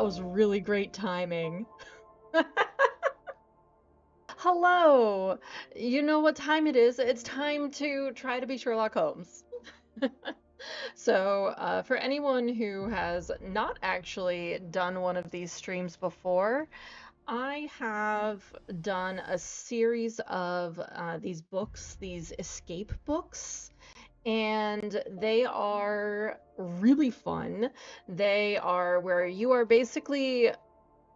was really great timing. Hello! You know what time it is? It's time to try to be Sherlock Holmes. So, for anyone who has not actually done one of these streams before, I have done a series of these books, these escape books, and they are really fun. They are where you are basically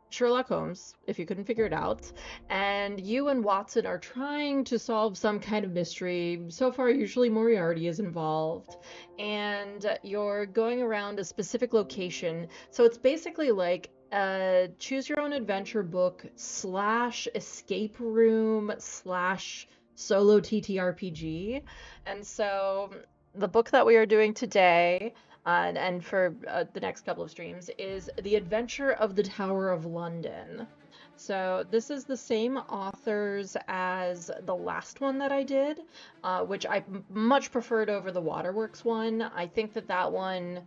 Sherlock Holmes, if you couldn't figure it out, and you and Watson are trying to solve some kind of mystery. So far, usually Moriarty is involved, and you're going around a specific location. So it's basically like a choose your own adventure book slash escape room slash solo TTRPG. And so the book that we are doing today and for the next couple of streams is The Adventure of the Tower of London. So this is the same authors as the last one that I did, which I much preferred over the Waterworks one. I think that that one...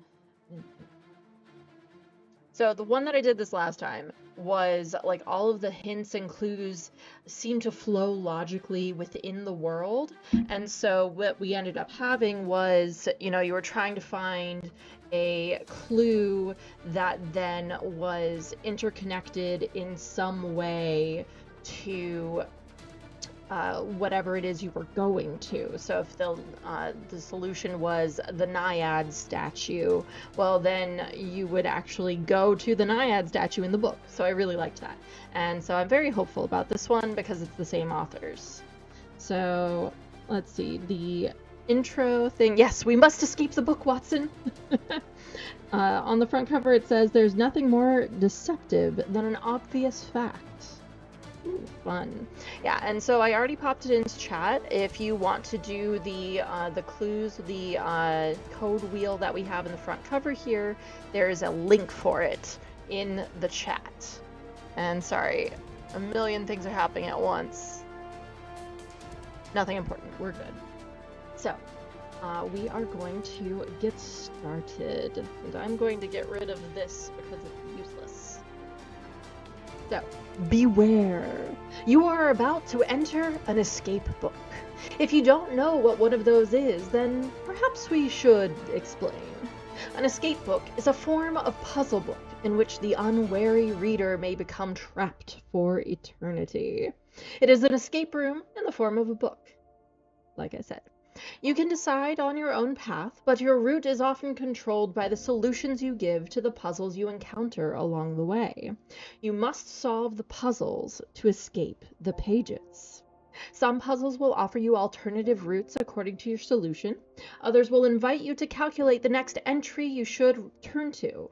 So the one that I did this last time was like all of the hints and clues seem to flow logically within the world. And so what we ended up having was, you know, you were trying to find a clue that then was interconnected in some way to whatever it is you were going to. So if the solution was the Naiad statue, well then you would actually go to the Naiad statue in the book. So I really liked that. And so I'm very hopeful about this one because it's the same authors. So let's see, the intro thing. Yes, we must escape the book, Watson. On the front cover it says, "There's nothing more deceptive than an obvious fact." Ooh, fun. Yeah, and so I already popped it into chat. If you want to do the clues, the code wheel that we have in the front cover here, there is a link for it in the chat. And sorry, a million things are happening at once. Nothing important, we're good. So, we are going to get started. And I'm going to get rid of this because it's useless. So, beware. You are about to enter an escape book. If you don't know what one of those is, then perhaps we should explain. An escape book is a form of puzzle book in which the unwary reader may become trapped for eternity. It is an escape room in the form of a book, like I said. You can decide on your own path, but your route is often controlled by the solutions you give to the puzzles you encounter along the way. You must solve the puzzles to escape the pages. Some puzzles will offer you alternative routes according to your solution. Others will invite you to calculate the next entry you should turn to.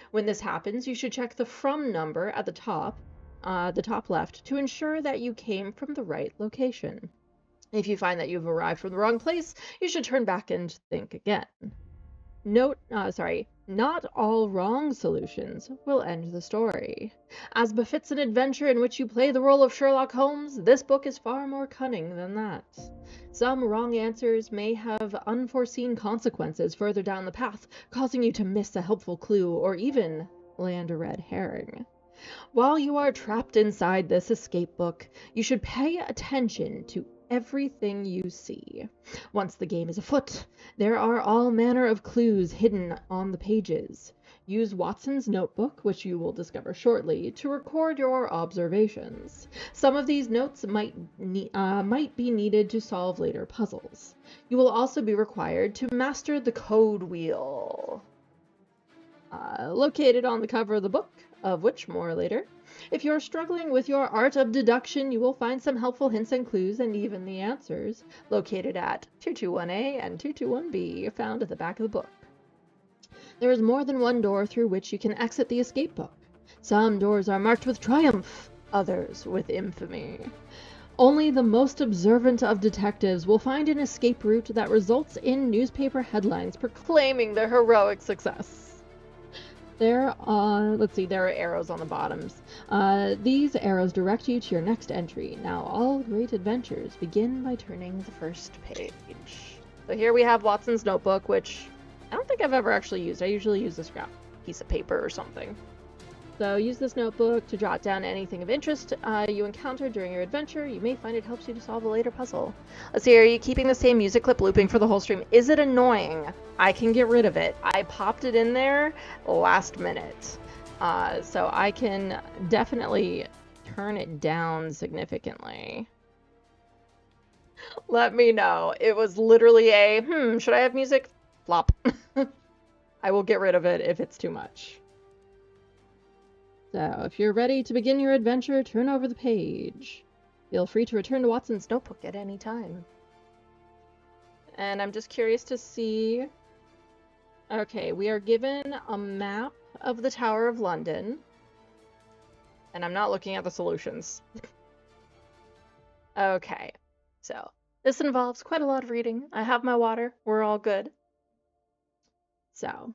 When this happens, you should check the from number at the top left, to ensure that you came from the right location. If you find that you've arrived from the wrong place, you should turn back and think again. Not all wrong solutions will end the story. As befits an adventure in which you play the role of Sherlock Holmes, this book is far more cunning than that. Some wrong answers may have unforeseen consequences further down the path, causing you to miss a helpful clue or even land a red herring. While you are trapped inside this escape book, you should pay attention to everything you see. Once the game is afoot, there are all manner of clues hidden on the pages. Use Watson's notebook, which you will discover shortly, to record your observations. Some of these notes might be needed to solve later puzzles. You will also be required to master the code wheel, located on the cover of the book, of which more later. If you're struggling with your art of deduction, you will find some helpful hints and clues and even the answers, located at 221A and 221B, found at the back of the book. There is more than one door through which you can exit the escape book. Some doors are marked with triumph, others with infamy. Only the most observant of detectives will find an escape route that results in newspaper headlines proclaiming their heroic success. There are arrows on the bottoms. These arrows direct you to your next entry. Now, all great adventures begin by turning the first page. So here we have Watson's notebook, which I don't think I've ever actually used. I usually use a scrap piece of paper or something. So use this notebook to jot down anything of interest you encounter during your adventure. You may find it helps you to solve a later puzzle. Let's see, are you keeping the same music clip looping for the whole stream? Is it annoying? I can get rid of it. I popped it in there last minute. So I can definitely turn it down significantly. Let me know. It was literally a, should I have music? Flop. I will get rid of it if it's too much. So, if you're ready to begin your adventure, turn over the page. Feel free to return to Watson's notebook at any time. And I'm just curious to see... Okay, we are given a map of the Tower of London. And I'm not looking at the solutions. Okay, so this involves quite a lot of reading. I have my water. We're all good. So...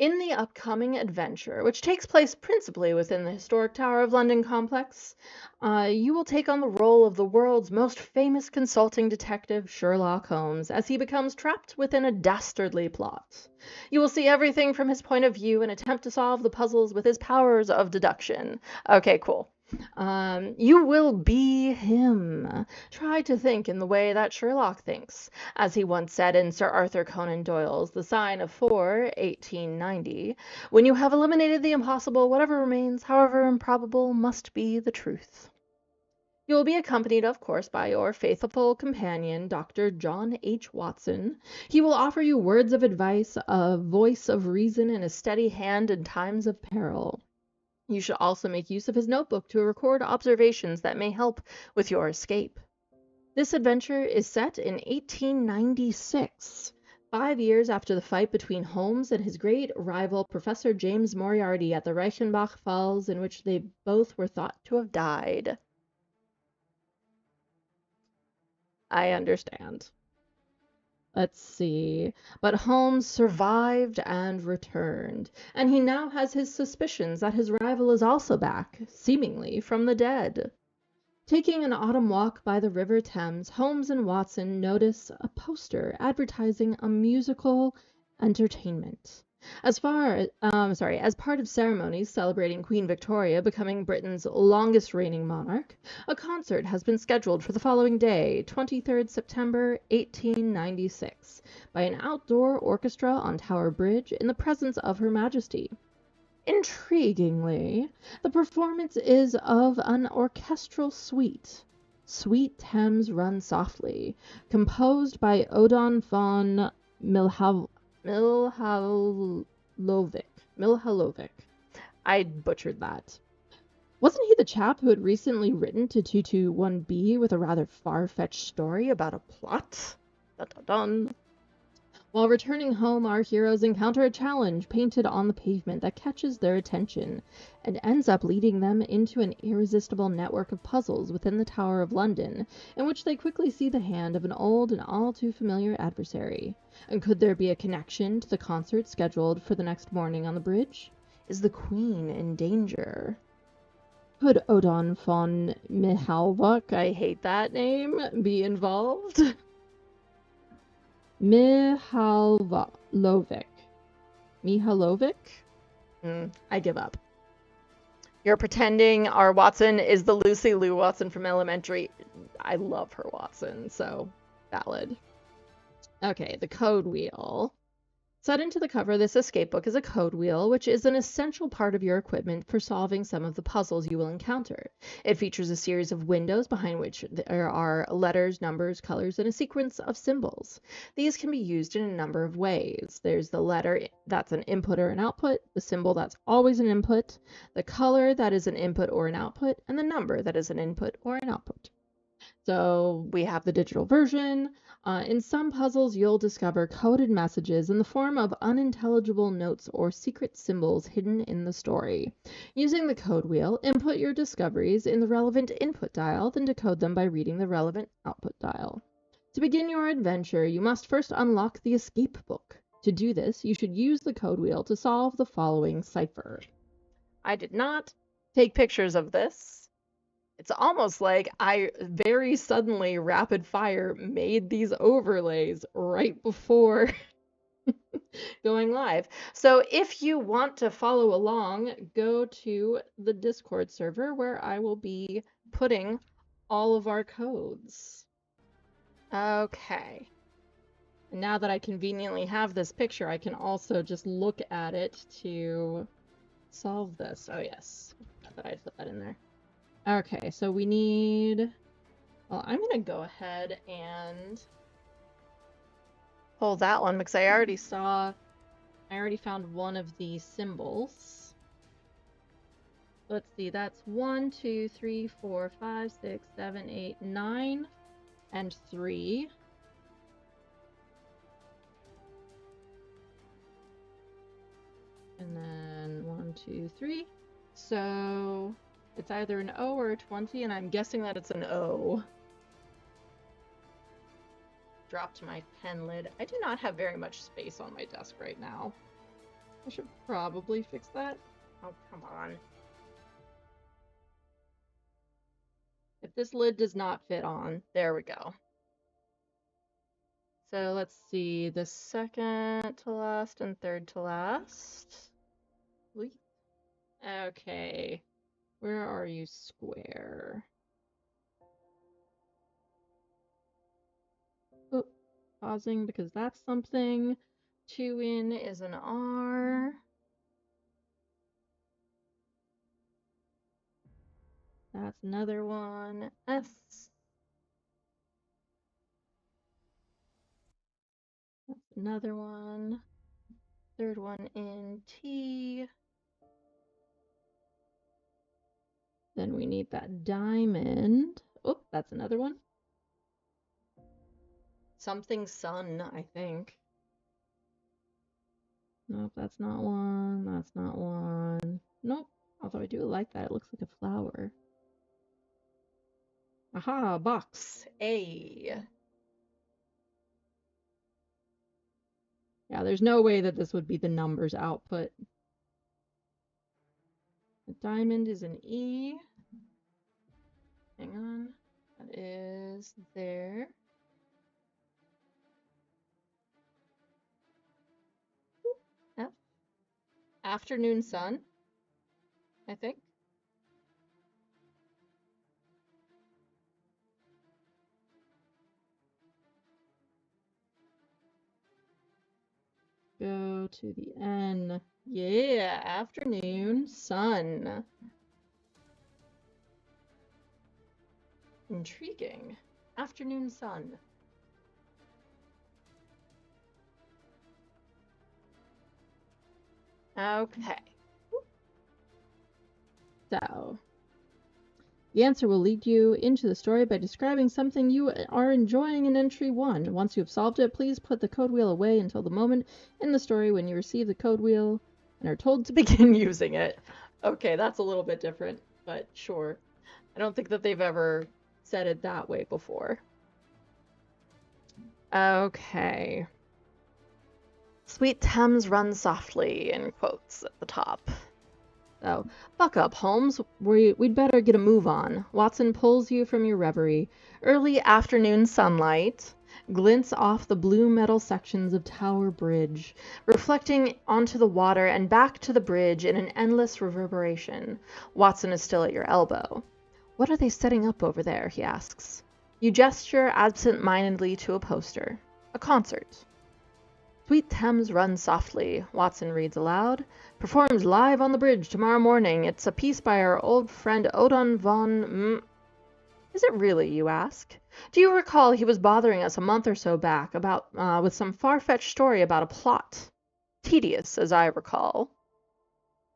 In the upcoming adventure, which takes place principally within the historic Tower of London complex, you will take on the role of the world's most famous consulting detective, Sherlock Holmes, as he becomes trapped within a dastardly plot. You will see everything from his point of view and attempt to solve the puzzles with his powers of deduction. Okay, cool. You will be him. Try to think in the way that Sherlock thinks. As he once said in Sir Arthur Conan Doyle's The Sign of 1890, when you have eliminated the impossible, whatever remains, however improbable, must be the truth. You will be accompanied, of course, by your faithful companion, Dr. John H. Watson. He will offer you words of advice, a voice of reason, and a steady hand in times of peril. You should also make use of his notebook to record observations that may help with your escape. This adventure is set in 1896, 5 years after the fight between Holmes and his great rival Professor James Moriarty at the Reichenbach Falls, in which they both were thought to have died. I understand. Let's see. But Holmes survived and returned, and he now has his suspicions that his rival is also back, seemingly from the dead. Taking an autumn walk by the River Thames, Holmes and Watson notice a poster advertising a musical entertainment. As part of ceremonies celebrating Queen Victoria becoming Britain's longest reigning monarch, a concert has been scheduled for the following day, 23rd September 1896, by an outdoor orchestra on Tower Bridge in the presence of Her Majesty. Intriguingly, the performance is of an orchestral suite, Sweet Thames Run Softly, composed by Odon von Milhalovic. I butchered that. Wasn't he the chap who had recently written to 221B with a rather far-fetched story about a plot? Dun dun dun. While returning home, our heroes encounter a challenge painted on the pavement that catches their attention and ends up leading them into an irresistible network of puzzles within the Tower of London, in which they quickly see the hand of an old and all too familiar adversary. And could there be a connection to the concert scheduled for the next morning on the bridge? Is the Queen in danger? Could Odon von Mihalvok, I hate that name, be involved? Mihalovic. I give up. You're pretending our Watson is the Lucy Liu Watson from Elementary. I love her Watson, so valid. Okay, the code wheel. Set into the cover of this escape book is a code wheel, which is an essential part of your equipment for solving some of the puzzles you will encounter. It features a series of windows behind which there are letters, numbers, colors, and a sequence of symbols. These can be used in a number of ways. There's the letter that's an input or an output, the symbol that's always an input, the color that is an input or an output, and the number that is an input or an output. So we have the digital version. In some puzzles, you'll discover coded messages in the form of unintelligible notes or secret symbols hidden in the story. Using the code wheel, input your discoveries in the relevant input dial, then decode them by reading the relevant output dial. To begin your adventure, you must first unlock the escape book. To do this, you should use the code wheel to solve the following cipher. I did not take pictures of this. It's almost like I very suddenly, rapid fire, made these overlays right before going live. So if you want to follow along, go to the Discord server where I will be putting all of our codes. Okay. And now that I conveniently have this picture, I can also just look at it to solve this. Oh yes, I thought I'd put that in there. Okay, so we need... Well, I'm gonna go ahead and pull that one because I already found one of the symbols. Let's see, that's 1, 2, 3, 4, 5, 6, 7, 8, 9, and 3. And then 1, 2, 3. So it's either an O or a 20, and I'm guessing that it's an O. Dropped my pen lid. I do not have very much space on my desk right now. I should probably fix that. Oh, come on. If this lid does not fit on, there we go. So let's see, the second to last and third to last. Okay, where are you, square? Oh, pausing because that's something. 2 in is an R. That's another one. S. That's another one. Third one in T. Then we need that diamond. Oh, that's another one. Something sun, I think. Nope, that's not one. That's not one. Nope. Although I do like that. It looks like a flower. Aha, box. A. Yeah, there's no way that this would be the numbers output. The diamond is an E. Hang on. That is there. F. Afternoon sun, I think. Go to the N. Yeah, afternoon sun. Intriguing. Afternoon sun. Okay. So, the answer will lead you into the story by describing something you are enjoying in entry 1. Once you have solved it, please put the code wheel away until the moment in the story when you receive the code wheel and are told to begin using it. Okay, that's a little bit different, but sure. I don't think that they've ever said it that way before. Okay. Sweet Thames runs softly, in quotes at the top. So, buck up, Holmes. We'd better get a move on. Watson pulls you from your reverie. Early afternoon sunlight glints off the blue metal sections of Tower Bridge, reflecting onto the water and back to the bridge in an endless reverberation. Watson is still at your elbow. What are they setting up over there? He asks. You gesture absent-mindedly to a poster. A concert. Sweet Thames runs softly, Watson reads aloud. Performs live on the bridge tomorrow morning. It's a piece by our old friend Odon von... Is it really, you ask? Do you recall he was bothering us a month or so back about with some far-fetched story about a plot? Tedious, as I recall.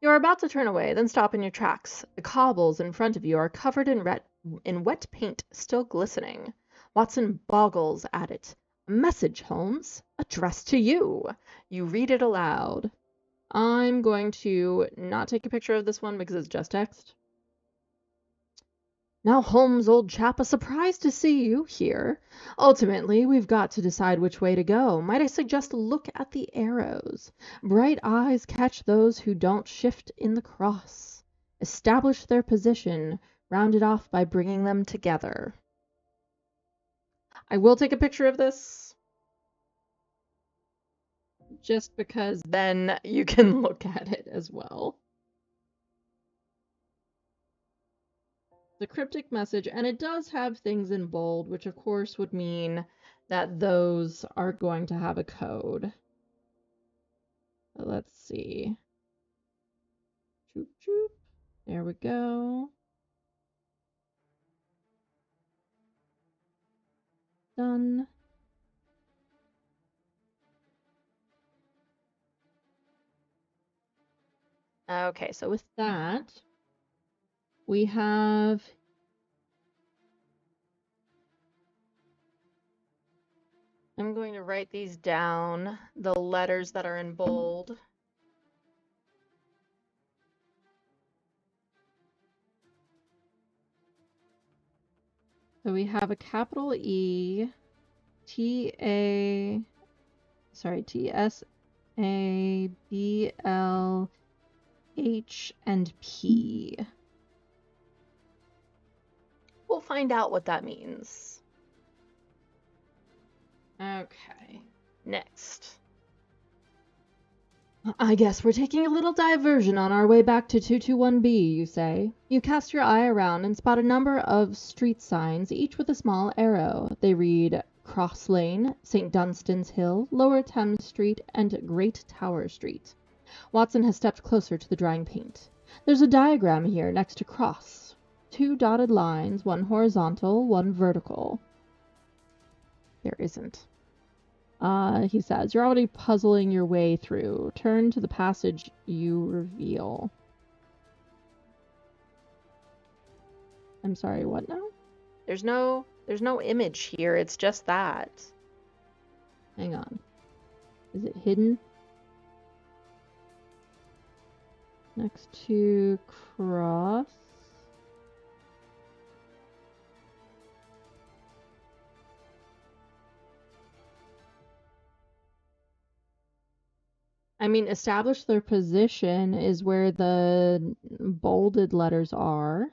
You are about to turn away, then stop in your tracks. The cobbles in front of you are covered in wet paint, still glistening. Watson boggles at it. A message, Holmes. Addressed to you. You read it aloud. I'm going to not take a picture of this one because it's just text. Now, Holmes, old chap, a surprise to see you here. Ultimately, we've got to decide which way to go. Might I suggest a look at the arrows? Bright eyes catch those who don't shift in the cross. Establish their position, round it off by bringing them together. I will take a picture of this. just because then you can look at it as well. The cryptic message, and it does have things in bold, which of course would mean that those are going to have a code. Let's see. Choop, choop. There we go. Done. Okay, so with that, we have I'm going to write these down, the letters that are in bold. So we have a capital E, T-S-A-B-L-H and P. We'll find out what that means. Okay, next. I guess we're taking a little diversion on our way back to 221B, you say. You cast your eye around and spot a number of street signs, each with a small arrow. They read Cross Lane, St. Dunstan's Hill, Lower Thames Street, and Great Tower Street. Watson has stepped closer to the drying paint. There's a diagram here next to cross. 2 dotted lines, one horizontal, one vertical. There isn't. He says, you're already puzzling your way through. Turn to the passage you reveal. I'm sorry, what now? There's no image here. It's just that. Hang on. Is it hidden? Next to cross. I mean, establish their position is where the bolded letters are.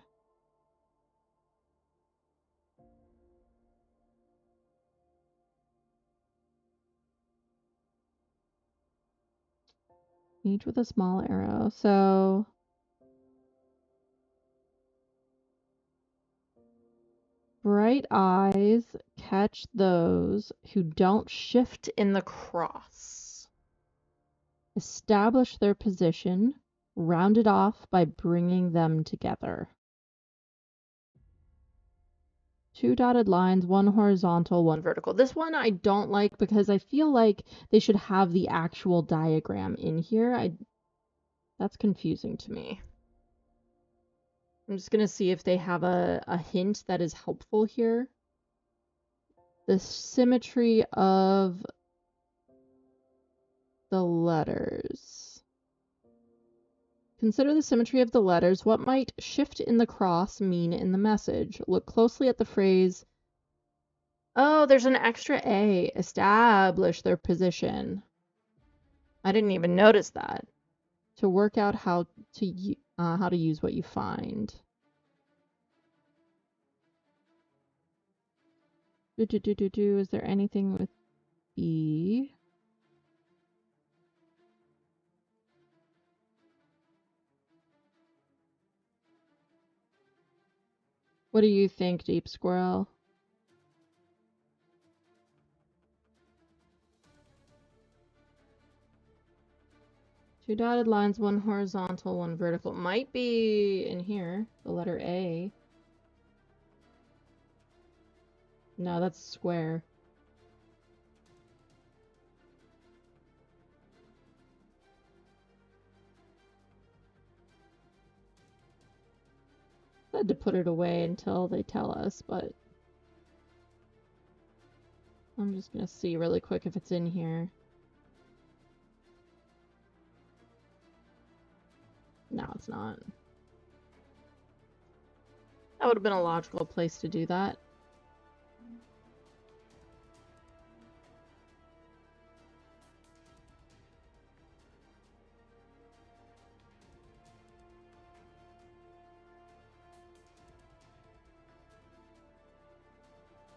Each with a small arrow. So bright eyes catch those who don't shift in the cross. Establish their position, round it off by bringing them together. 2 dotted lines, one horizontal, one vertical. This one I don't like because I feel like they should have the actual diagram in here. That's confusing to me. I'm just going to see if they have a hint that is helpful here. The symmetry of the letters. Consider the symmetry of the letters. What might shift in the cross mean in the message? Look closely at the phrase. Oh, there's an extra A. Establish their position. I didn't even notice that. To work out how to use what you find. Is there anything with B? What do you think, Deep Squirrel? Two dotted lines, one horizontal, one vertical. Might be in here, the letter A. No, that's square. I had to put it away until they tell us, but I'm just gonna see really quick if it's in here. No, it's not. That would have been a logical place to do that.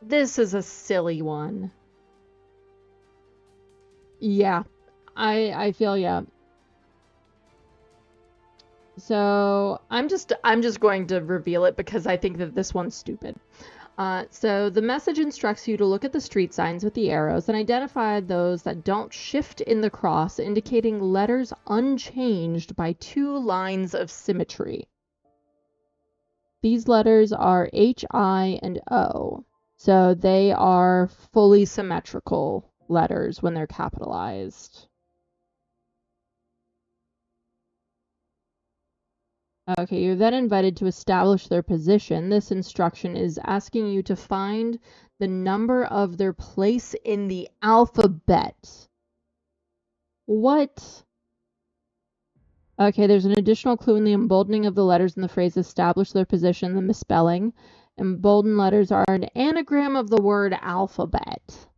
This is a silly one. Yeah, I feel yeah. So I'm just going to reveal it because I think that this one's stupid. So the message instructs you to look at the street signs with the arrows and identify those that don't shift in the cross, indicating letters unchanged by 2 lines of symmetry. These letters are H, I, and O. So they are fully symmetrical letters when they're capitalized. Okay, you're then invited to establish their position. This instruction is asking you to find the number of their place in the alphabet. What? Okay, there's an additional clue in the emboldening of the letters in the phrase establish their position, the misspelling. Emboldened letters are an anagram of the word alphabet.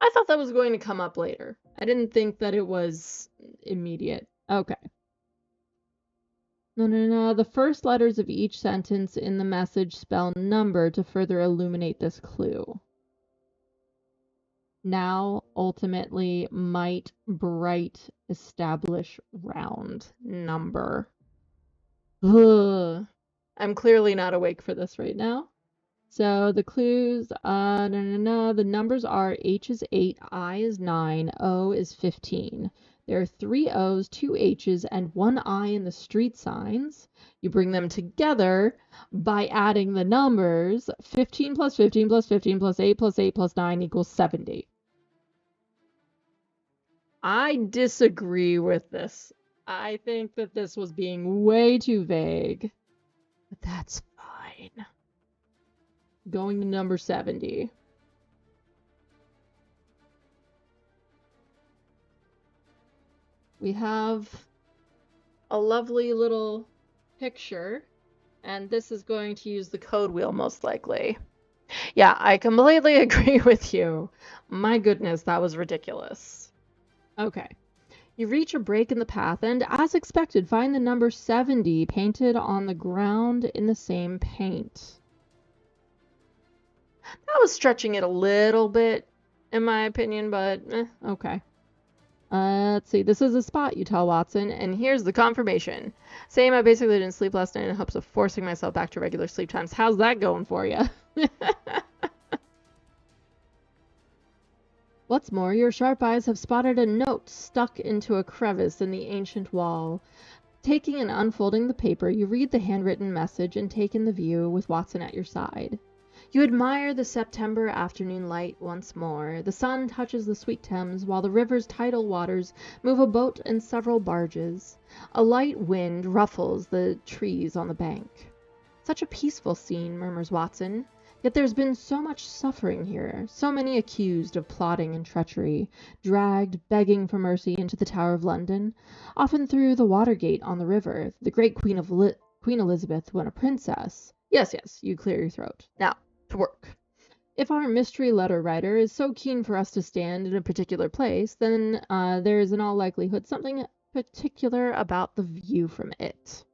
I thought that was going to come up later. I didn't think that it was immediate. Okay. No. The first letters of each sentence in the message spell number to further illuminate this clue. Now, ultimately, might, bright, establish, round, number. Ugh. I'm clearly not awake for this right now. So the clues, the numbers are H is 8, I is 9, O is 15. There are 3 O's, 2 H's, and 1 I in the street signs. You bring them together by adding the numbers. 15 plus 15 plus 15 plus 8 plus 8 plus 9 equals 70. I disagree with this. I think that this was being way too vague. But that's fine. Going to number 70. We have a lovely little picture, and this is going to use the code wheel most likely. Yeah, I completely agree with you. My goodness, that was ridiculous. Okay. You reach a break in the path and, as expected, find the number 70 painted on the ground in the same paint. That was stretching it a little bit, in my opinion, but okay. Let's see. This is a spot, you tell Watson, and here's the confirmation. Same, I basically didn't sleep last night in hopes of forcing myself back to regular sleep times. How's that going for you? What's more, your sharp eyes have spotted a note stuck into a crevice in the ancient wall. Taking and unfolding the paper, you read the handwritten message and take in the view with Watson at your side. You admire the September afternoon light once more. The sun touches the sweet Thames, while the river's tidal waters move a boat and several barges. A light wind ruffles the trees on the bank. Such a peaceful scene, murmurs Watson. Yet there's been so much suffering here, so many accused of plotting and treachery, dragged, begging for mercy, into the Tower of London, often through the Watergate on the river, the great Queen Elizabeth when a princess. Yes, you clear your throat. Now, to work. If our mystery letter writer is so keen for us to stand in a particular place, then there is in all likelihood something particular about the view from it.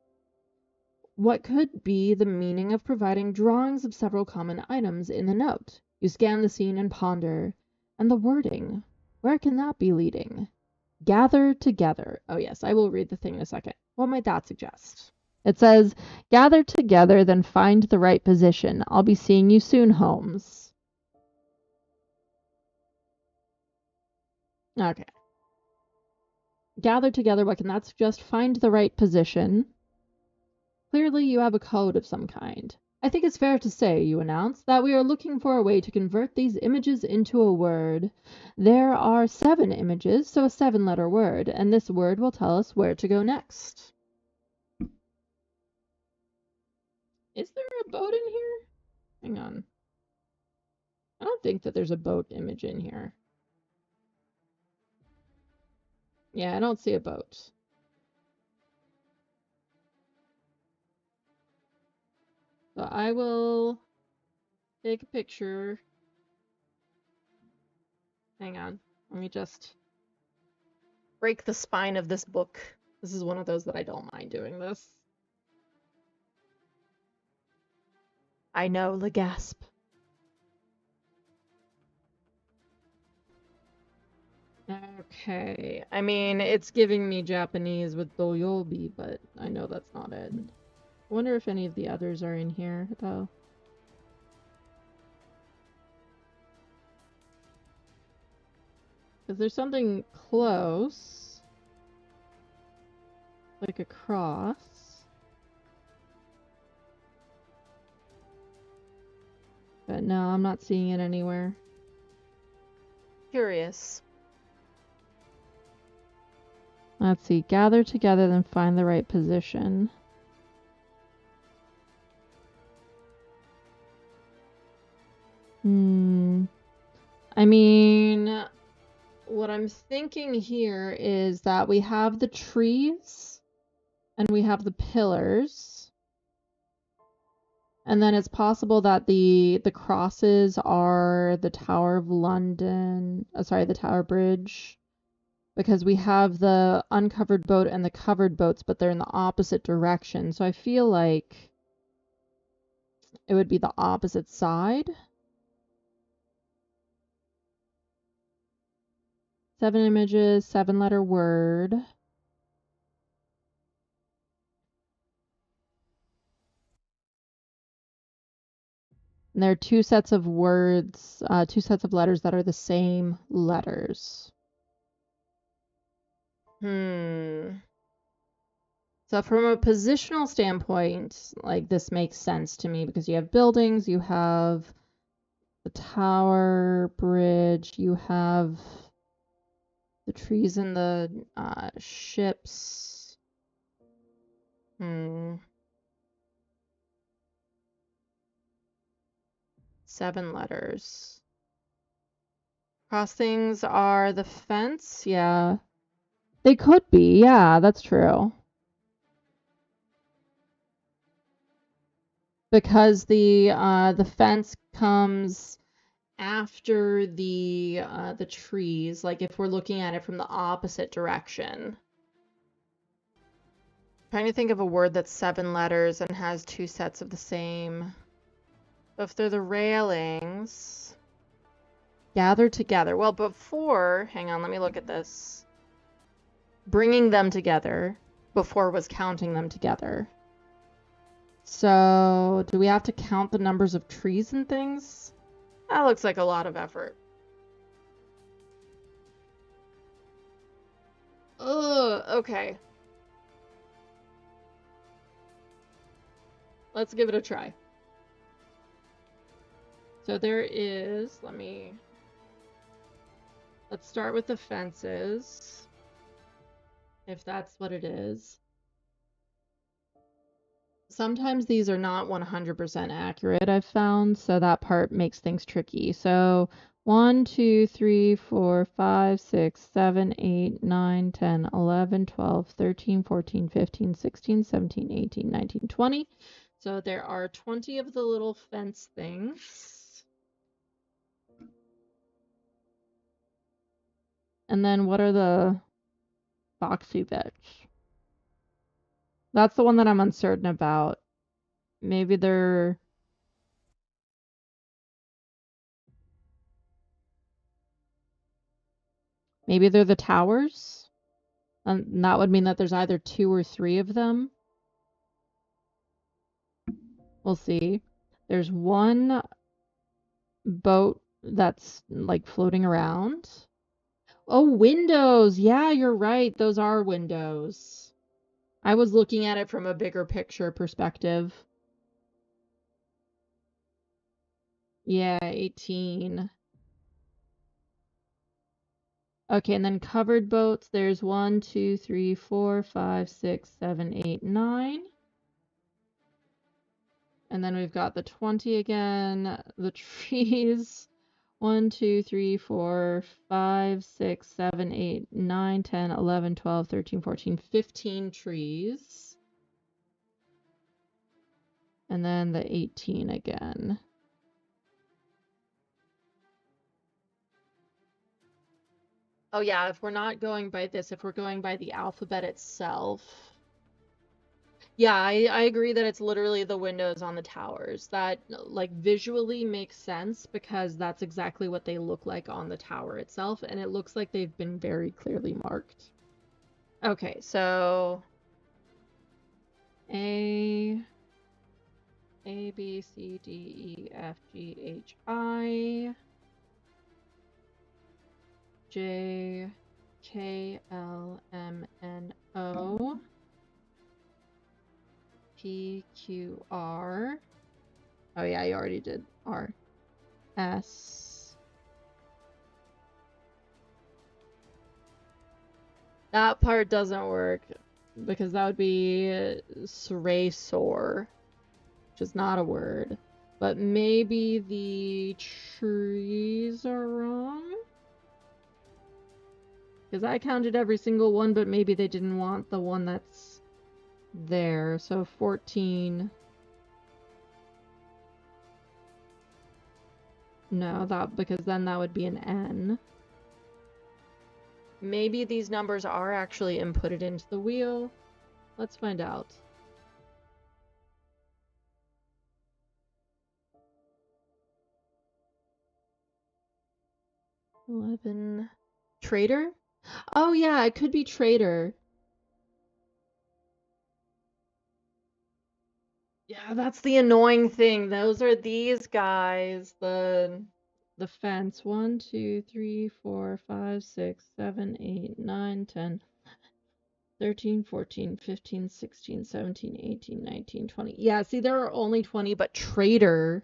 What could be the meaning of providing drawings of several common items in the note? You scan the scene and ponder. And the wording, where can that be leading? Gather together. Oh yes, I will read the thing in a second. What might that suggest? It says, gather together, then find the right position. I'll be seeing you soon, Holmes. Okay. Gather together, what can that suggest? Find the right position. Clearly, you have a code of some kind. I think it's fair to say, you announce, that we are looking for a way to convert these images into a word. There are 7 images, so a 7-letter word, and this word will tell us where to go next. Is there a boat in here? Hang on. I don't think that there's a boat image in here. Yeah, I don't see a boat. So I will take a picture. Hang on. Let me just break the spine of this book. This is one of those that I don't mind doing this. I know, the gasp. Okay. I mean, it's giving me Japanese with doyobi, but I know that's not it. I wonder if any of the others are in here, though. Because there's something close. Like a cross. But no, I'm not seeing it anywhere. Curious. Let's see. Gather together, then find the right position. I mean, what I'm thinking here is that we have the trees and we have the pillars. And then it's possible that the crosses are the Tower of London, sorry, the Tower Bridge, because we have the uncovered boat and the covered boats, but they're in the opposite direction. So I feel like it would be the opposite side. 7 images, 7-letter word. And there are 2 sets of words, 2 sets of letters that are the same letters. So from a positional standpoint, like, this makes sense to me because you have buildings, you have the tower, bridge, you have the trees and the ships. 7 letters. Crossings are the fence? Yeah. They could be, yeah, that's true. Because the fence comes after the trees, like if we're looking at it from the opposite direction. Trying to think of a word that's 7 letters and has 2 sets of the same. If they're the railings, gather together. Well, before, hang on, let me look at this. Bringing them together before was counting them together. So, do we have to count the numbers of trees and things? That looks like a lot of effort. Ugh, okay. Let's give it a try. So there is, let's start with the fences, if that's what it is. Sometimes these are not 100% accurate, I've found, so that part makes things tricky. So 1, 2, 3, 4, 5, 6, 7, 8, 9, 10, 11, 12, 13, 14, 15, 16, 17, 18, 19, 20. So there are 20 of the little fence things. And then what are the boxy bits? That's the one that I'm uncertain about. Maybe they're the towers? And that would mean that there's either 2 or 3 of them. We'll see. There's one boat that's like floating around. Oh, windows. Yeah, you're right. Those are windows. I was looking at it from a bigger picture perspective. Yeah, 18. Okay, and then covered boats, there's 1, 2, 3, 4, 5, 6, 7, 8, 9. And then we've got the 20 again, the trees. 1, 2, 3, 4, 5, 6, 7, 8, 9, 10, 11, 12, 13, 14, 15 trees. And then the 18 again. Oh yeah, if we're not going by this, if we're going by the alphabet itself. Yeah, I agree that it's literally the windows on the towers. That like visually makes sense because that's exactly what they look like on the tower itself, and it looks like they've been very clearly marked. Okay, so A B C D E F G H I J K L M N O P Q R. Oh yeah, you already did R S. That part doesn't work because that would be Sore, which is not a word. But maybe the trees are wrong? Because I counted every single one, but maybe they didn't want the one that's there. So 14. No, that because then that would be an N. Maybe these numbers are actually inputted into the wheel. Let's find out. 11. Trader? Oh yeah, it could be Trader. Yeah, that's the annoying thing. Those are these guys. The fence. 1, 2, 3, 4, 5, 6, 7, 8, 9, 10, 13, 14, 15, 16, 17, 18, 19, 20. Yeah, see, there are only 20, but Trader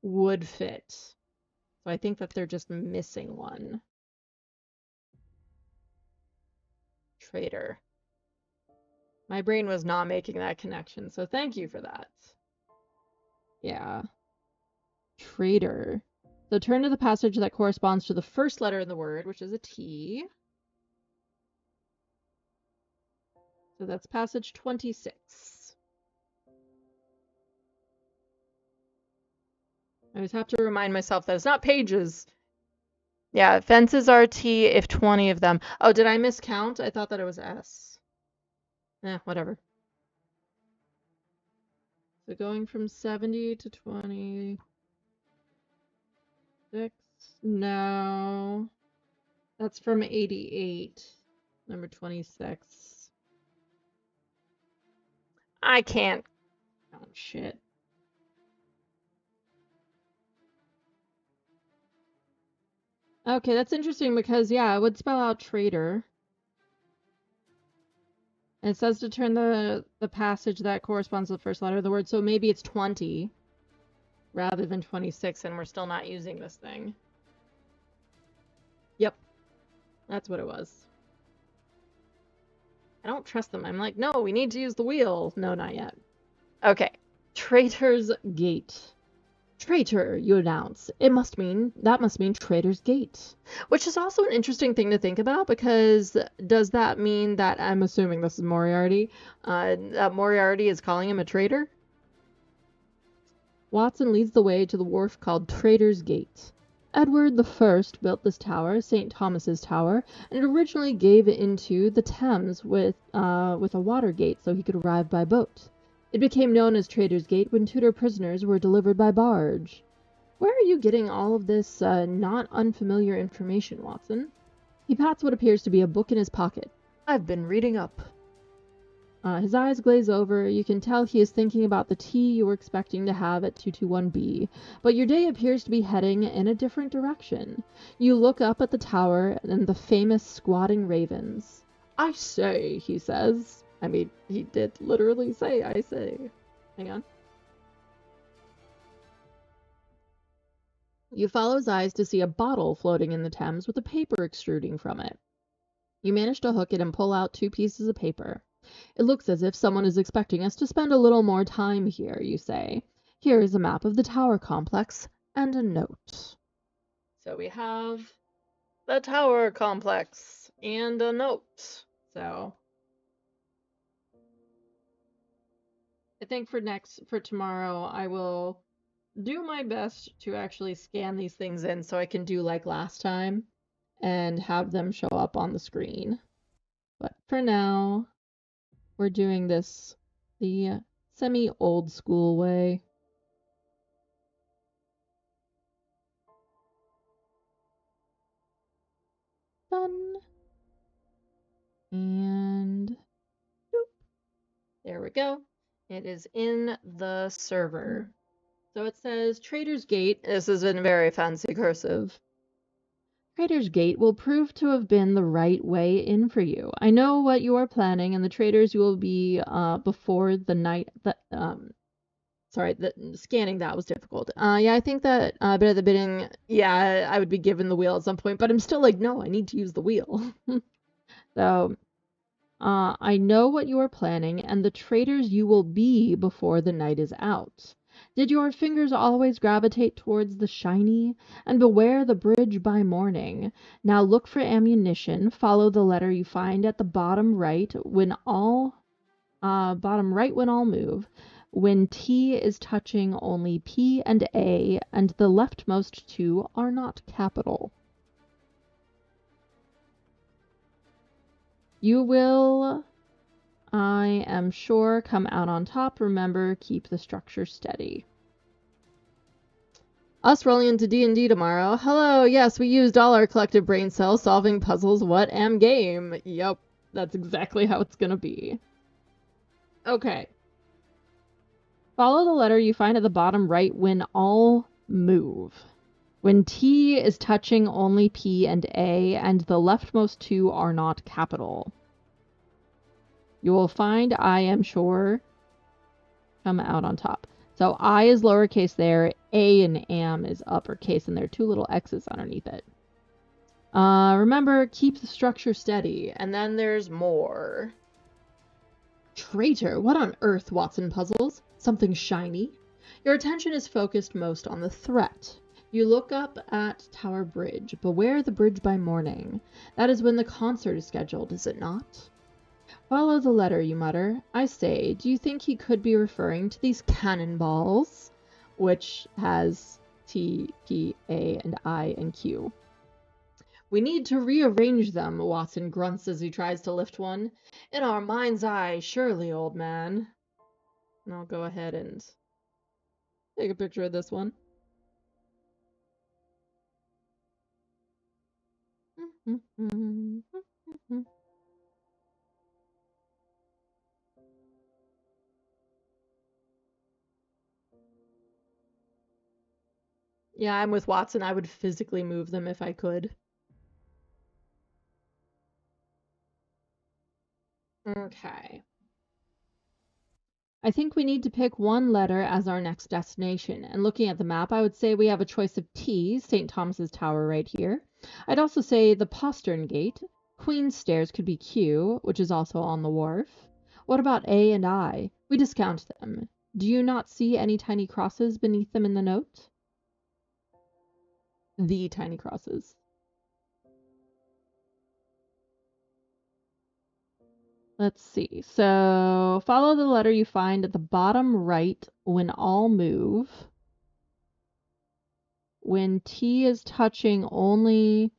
would fit. So I think that they're just missing one. Trader. My brain was not making that connection, so thank you for that. Yeah. Trader. So turn to the passage that corresponds to the first letter in the word, which is a T. So that's passage 26. I always have to remind myself that it's not pages. Yeah, fences are T if 20 of them. Oh, did I miscount? I thought that it was S. Whatever. So going from 70 to 26. No. That's from 88. Number 26. I can't count shit. Okay, that's interesting because, yeah, it would spell out traitor. And it says to turn the passage that corresponds to the first letter of the word, so maybe it's 20 rather than 26, and we're still not using this thing. Yep, that's what it was. I don't trust them. I'm like, no, we need to use the wheel. No, not yet. Okay. Traitor's Gate. Traitor, you announce. That must mean Traitor's Gate. Which is also an interesting thing to think about because does that mean that, I'm assuming this is Moriarty, that Moriarty is calling him a traitor? Watson leads the way to the wharf called Traitor's Gate. Edward the First built this tower, St. Thomas's Tower, and it originally gave into the Thames with a water gate so he could arrive by boat. It became known as Traitor's Gate when Tudor prisoners were delivered by barge. Where are you getting all of this not unfamiliar information, Watson? He pats what appears to be a book in his pocket. I've been reading up. His eyes glaze over. You can tell he is thinking about the tea you were expecting to have at 221B, but your day appears to be heading in a different direction. You look up at the tower and the famous squatting ravens. I say, he says. I mean, he did literally say, I say. Hang on. You follow his eyes to see a bottle floating in the Thames with a paper extruding from it. You manage to hook it and pull out 2 pieces of paper. It looks as if someone is expecting us to spend a little more time here, you say. Here is a map of the tower complex and a note. So we have the tower complex and a note. So I think for tomorrow, I will do my best to actually scan these things in so I can do like last time and have them show up on the screen. But for now, we're doing this the semi-old school way. Done. And boop. There we go. It is in the server. So it says Trader's Gate. This is in very fancy cursive. Trader's Gate will prove to have been the right way in for you. I know what you are planning, and the traders you will be before the night that sorry, the scanning that was difficult. Yeah, I think that a bit of the bidding, yeah, I would be given the wheel at some point, but I'm still like, no, I need to use the wheel. So, I know what you are planning, and the traders you will be before the night is out. Did your fingers always gravitate towards the shiny? And beware the bridge by morning. Now look for ammunition. Follow the letter you find at the bottom right when all move. When T is touching only P and A, and the leftmost two are not capital. You will, I am sure, come out on top. Remember, keep the structure steady. Us rolling into D&D tomorrow. Hello, yes, we used all our collective brain cells solving puzzles. What am game? Yep, that's exactly how it's gonna be. Okay. Follow the letter you find at the bottom right when all move. When T is touching only P and A, and the leftmost two are not capital. You will find, I am sure, come out on top. So I is lowercase there, A and am is uppercase, and there are two little X's underneath it. Remember, keep the structure steady. And then there's more. Traitor, what on earth, Watson puzzles? Something shiny? Your attention is focused most on the threat. You look up at Tower Bridge. Beware the bridge by morning. That is when the concert is scheduled, is it not? Follow the letter, you mutter. I say, do you think he could be referring to these cannonballs? Which has T, P, A, and I, and Q. We need to rearrange them, Watson grunts as he tries to lift one. In our mind's eye, surely, old man. And I'll go ahead and take a picture of this one. Yeah, I'm with Watson. I would physically move them if I could. Okay. I think we need to pick one letter as our next destination. And looking at the map, I would say we have a choice of T, St. Thomas's Tower right here. I'd also say the Postern Gate. Queen's Stairs could be Q, which is also on the wharf. What about A and I? We discount them. Do you not see any tiny crosses beneath them in the note? The tiny crosses. Let's see. So follow the letter you find at the bottom right when all move. When T is touching only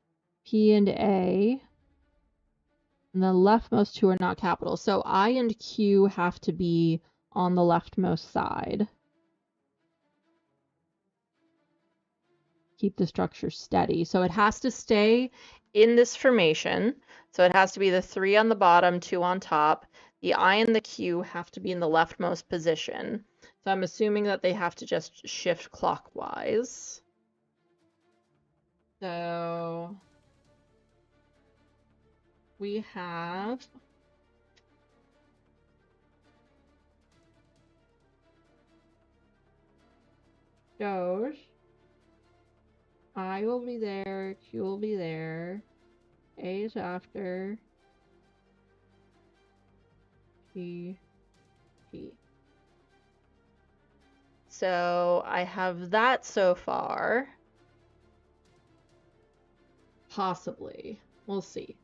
P and A, and the leftmost two are not capital. So I and Q have to be on the leftmost side. Keep the structure steady. So it has to stay in this formation. So it has to be the 3 on the bottom, 2 on top. The I and the Q have to be in the leftmost position. So I'm assuming that they have to just shift clockwise. So we have Doge. I will be there, Q will be there, A is after, P, P. So I have that so far. Possibly. We'll see.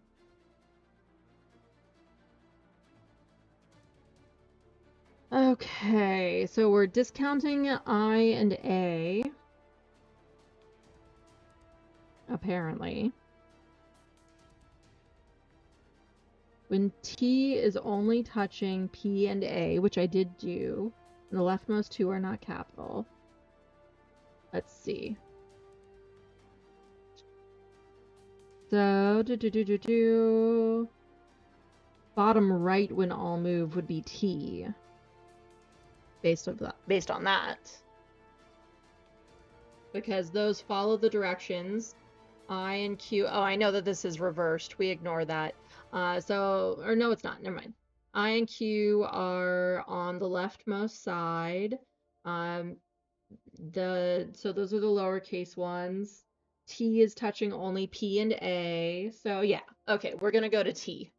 Okay, so we're discounting I and A. Apparently. When T is only touching P and A, which I did do, and the leftmost two are not capital. Let's see. So, bottom right when all move would be T. Based on that. Because those follow the directions. I and Q. Oh, I know that this is reversed. We ignore that. Or no, it's not. Never mind. I and Q are on the leftmost side. So those are the lowercase ones. T is touching only P and A. So yeah. Okay, we're gonna go to T.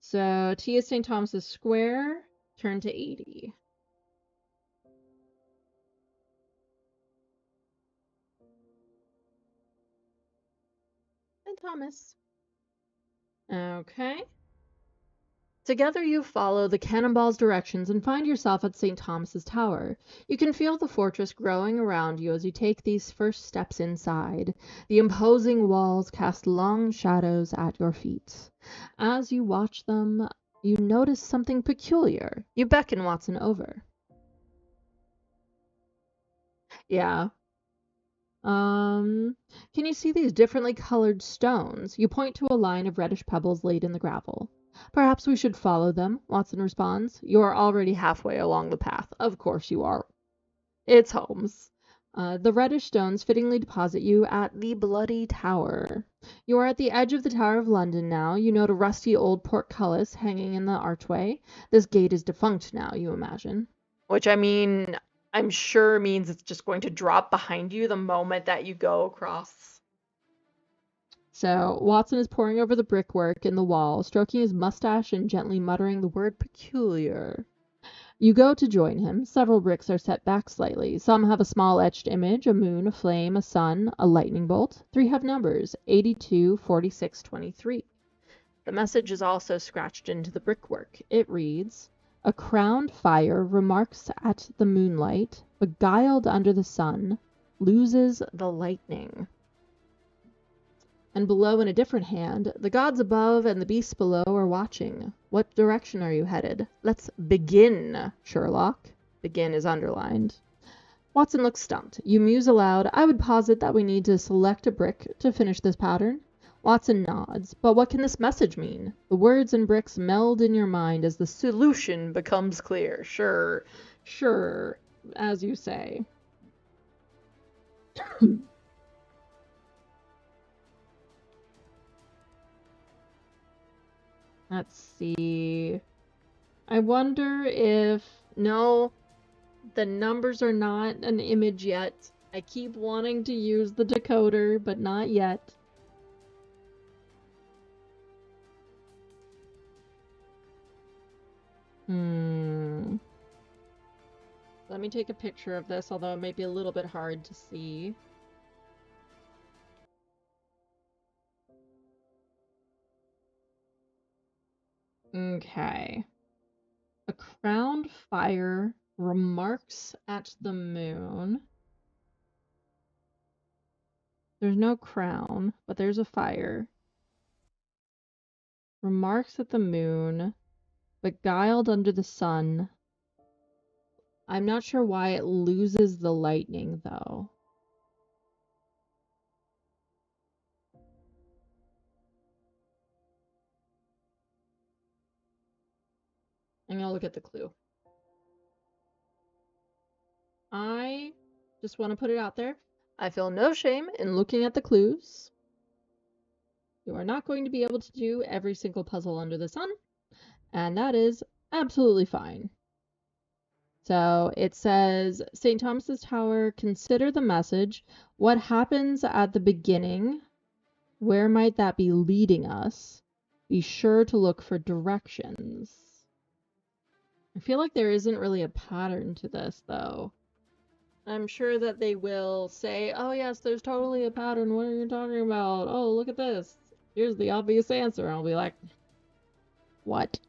So T is St. Thomas's Square. Turn to 80. And Thomas. Okay. Together you follow the cannonball's directions and find yourself at St. Thomas's Tower. You can feel the fortress growing around you as you take these first steps inside. The imposing walls cast long shadows at your feet. As you watch them, you notice something peculiar. You beckon Watson over. Yeah. Can you see these differently colored stones? You point to a line of reddish pebbles laid in the gravel. Perhaps we should follow them, Watson responds. You are already halfway along the path. Of course you are. It's Holmes. The reddish stones fittingly deposit you at the Bloody Tower. You are at the edge of the Tower of London now. You note a rusty old portcullis hanging in the archway. This gate is defunct now, you imagine. Which, I mean, I'm sure means it's just going to drop behind you the moment that you go across. So Watson is poring over the brickwork in the wall, stroking his mustache and gently muttering the word peculiar. You go to join him. Several bricks are set back slightly. Some have a small etched image, a moon, a flame, a sun, a lightning bolt. 3 have numbers, 82, 46, 23. The message is also scratched into the brickwork. It reads, "A crowned fire remarks at the moonlight, beguiled under the sun, loses the lightning." And below in a different hand, "The gods above and the beasts below are watching. What direction are you headed? Let's begin, Sherlock." Begin is underlined. Watson looks stumped. You muse aloud, "I would posit that we need to select a brick to finish this pattern." Watson nods. But what can this message mean? The words and bricks meld in your mind as the solution becomes clear. Sure, as you say. Let's see. I wonder if... No, the numbers are not an image yet. I keep wanting to use the decoder, but not yet. Let me take a picture of this, although it may be a little bit hard to see. Okay. A crowned fire remarks at the moon. There's no crown, but there's a fire. Remarks at the moon, beguiled under the sun. I'm not sure why it loses the lightning, though. I'm gonna look at the clue. I just want to put it out there. I feel no shame in looking at the clues. You are not going to be able to do every single puzzle under the sun, and that is absolutely fine. So it says, St. Thomas's Tower, consider the message. What happens at the beginning? Where might that be leading us? Be sure to look for directions. I feel like there isn't really a pattern to this, though. I'm sure that they will say, oh yes, there's totally a pattern. What are you talking about? Oh, look at this. Here's the obvious answer. I'll be like, what?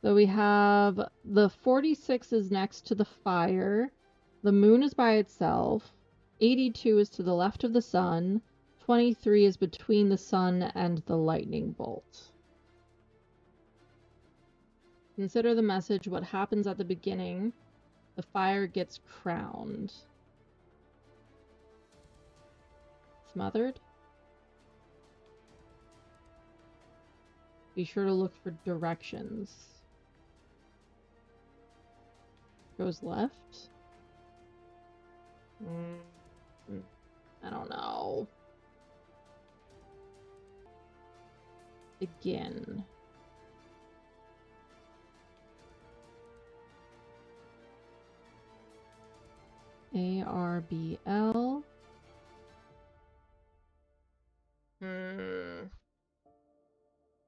So we have the 46 is next to the fire. The moon is by itself. 82 is to the left of the sun. 23 is between the sun and the lightning bolt. Consider the message. What happens at the beginning? The fire gets crowned. Smothered? Be sure to look for directions. Goes left? I don't know. Begin. ARBL.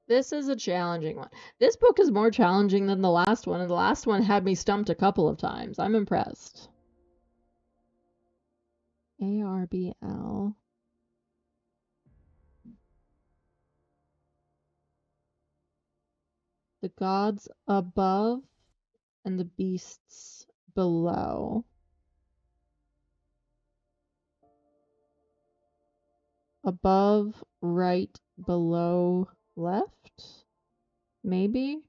This is a challenging one. This book is more challenging than the last one, and the last one had me stumped a couple of times. I'm impressed. ARBL. The gods above and the beasts below. Above, right, below, left? Maybe?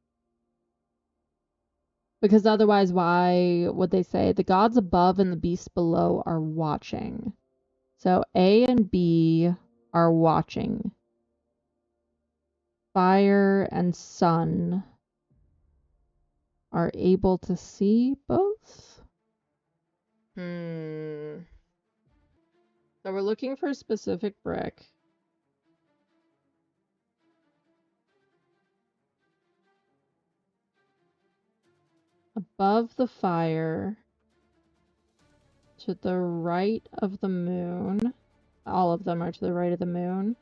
Because otherwise, why would they say the gods above and the beasts below are watching? So A and B are watching. Fire and sun are able to see both? So we're looking for a specific brick. Above the fire, to the right of the moon. All of them are to the right of the moon.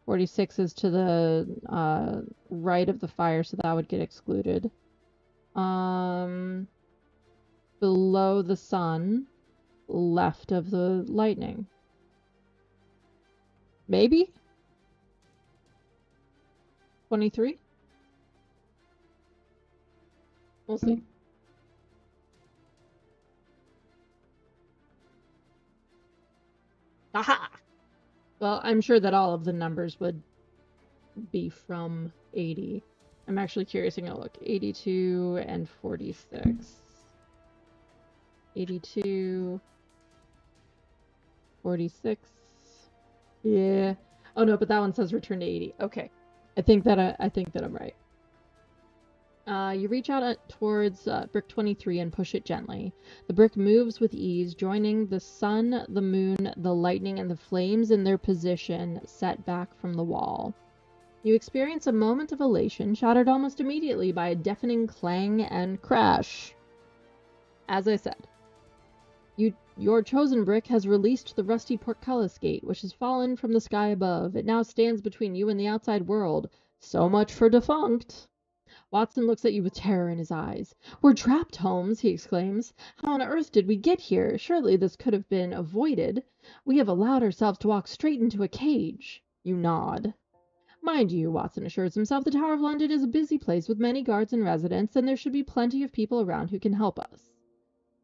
46 is to the right of the fire, so that would get excluded. Below the sun, left of the lightning. Maybe? 23? We'll see. Aha! Well, I'm sure that all of the numbers would be from 80. I'm actually curious. I'm gonna look. 82 and 46. 82, 46. Yeah. Oh no, but that one says return to 80. Okay. I think that I'm right. You reach out towards brick 23 and push it gently. The brick moves with ease, joining the sun, the moon, the lightning, and the flames in their position set back from the wall. You experience a moment of elation, shattered almost immediately by a deafening clang and crash. As I said, your chosen brick has released the rusty portcullis gate, which has fallen from the sky above. It now stands between you and the outside world. So much for defunct. Watson looks at you with terror in his eyes. "We're trapped, Holmes," he exclaims. "How on earth did we get here? Surely this could have been avoided. We have allowed ourselves to walk straight into a cage." You nod. "Mind you," Watson assures himself, "the Tower of London is a busy place with many guards and residents, and there should be plenty of people around who can help us."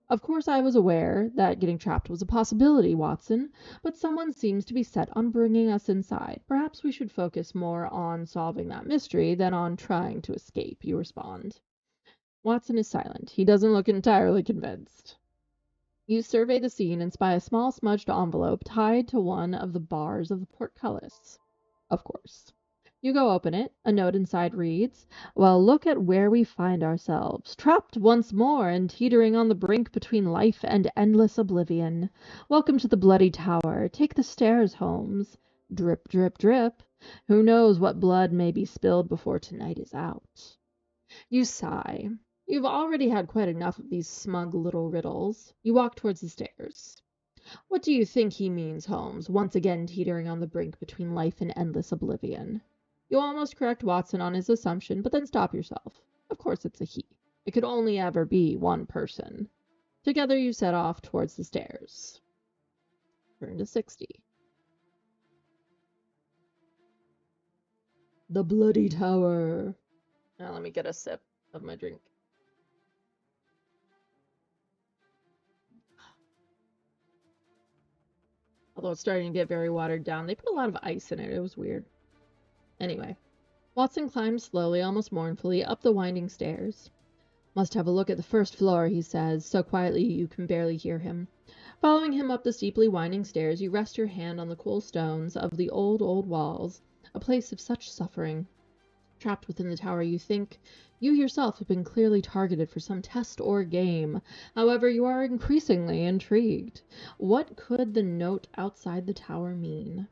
"Of course I was aware that getting trapped was a possibility, Watson, but someone seems to be set on bringing us inside. Perhaps we should focus more on solving that mystery than on trying to escape," you respond. Watson is silent. He doesn't look entirely convinced. You survey the scene and spy a small smudged envelope tied to one of the bars of the portcullis. Of course. You go open it. A note inside reads, "Well, look at where we find ourselves. Trapped once more and teetering on the brink between life and endless oblivion. Welcome to the Bloody Tower. Take the stairs, Holmes. Drip, drip, drip. Who knows what blood may be spilled before tonight is out." You sigh. You've already had quite enough of these smug little riddles. You walk towards the stairs. "What do you think he means, Holmes, once again teetering on the brink between life and endless oblivion?" You almost correct Watson on his assumption, but then stop yourself. Of course it's a he. It could only ever be one person. Together you set off towards the stairs. Turn to 60. The Bloody Tower. Now let me get a sip of my drink. Although it's starting to get very watered down. They put a lot of ice in it. It was weird. Anyway, Watson climbed slowly, almost mournfully, up the winding stairs. Must have a look at the first floor, he says, so quietly you can barely hear him. Following him up the steeply winding stairs, you rest your hand on the cool stones of the old walls, a place of such suffering. Trapped within the tower, you think you yourself have been clearly targeted for some test or game. However, you are increasingly intrigued. What could the note outside the tower mean?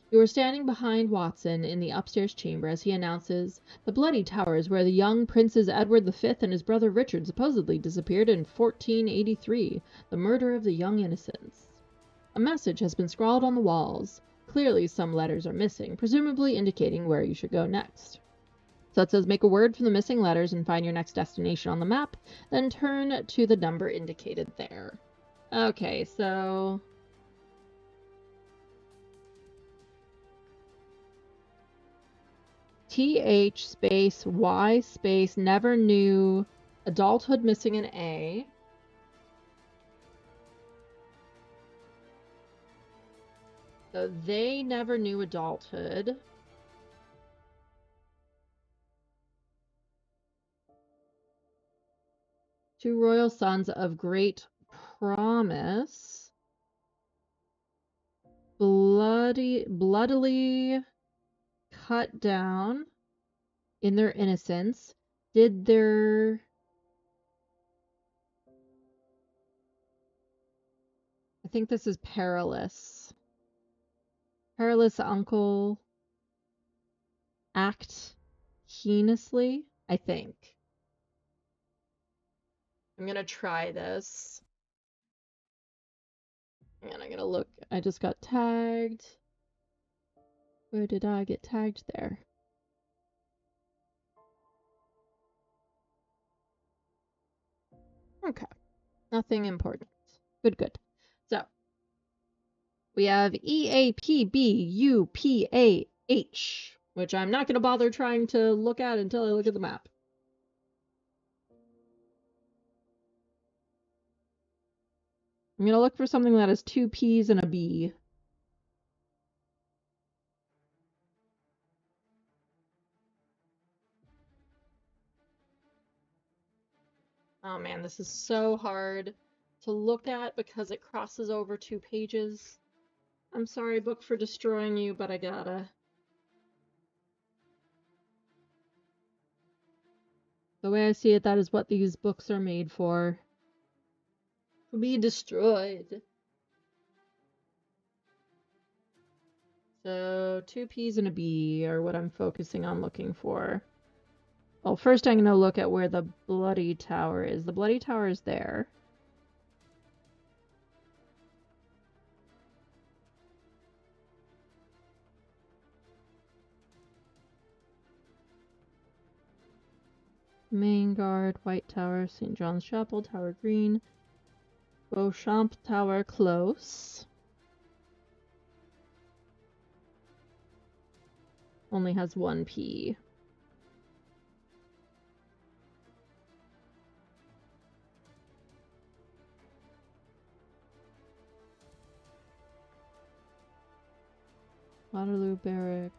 You are standing behind Watson in the upstairs chamber as he announces, "The Bloody Tower is where the young Princes Edward V and his brother Richard supposedly disappeared in 1483, the murder of the young innocents." A message has been scrawled on the walls. Clearly some letters are missing, presumably indicating where you should go next. So it says, make a word from the missing letters and find your next destination on the map, then turn to the number indicated there. Okay, so TH space Y space never knew adulthood missing an A. So they never knew adulthood. Two royal sons of great promise. Bloodily cut down in their innocence. Did their... I think this is perilous. Perilous uncle act heinously, I think. I'm gonna try this. And I'm gonna look. I just got tagged. Where did I get tagged there? Okay. Nothing important. Good. So, we have EAPBUPAH, which I'm not going to bother trying to look at until I look at the map. I'm going to look for something that has two P's and a B. Oh man, this is so hard to look at because it crosses over two pages. I'm sorry, book, for destroying you, but I gotta. The way I see it, that is what these books are made for. To be destroyed. So, two P's and a B are what I'm focusing on looking for. Well, first I'm going to look at where the Bloody Tower is. The Bloody Tower is there. Main Guard, White Tower, St. John's Chapel, Tower Green, Beauchamp Tower, close. Only has one P. Waterloo Barracks.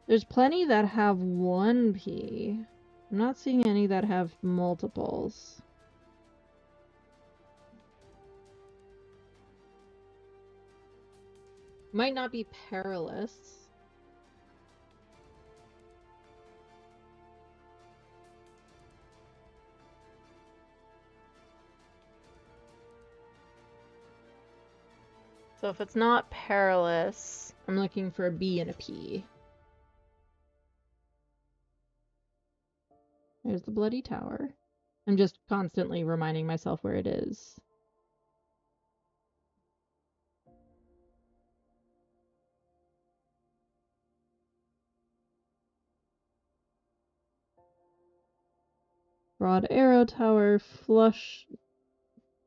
There's plenty that have one P. I'm not seeing any that have multiples. Might not be perilous. So if it's not perilous, I'm looking for a B and a P. There's the Bloody Tower. I'm just constantly reminding myself where it is. Broad Arrow Tower, Flush,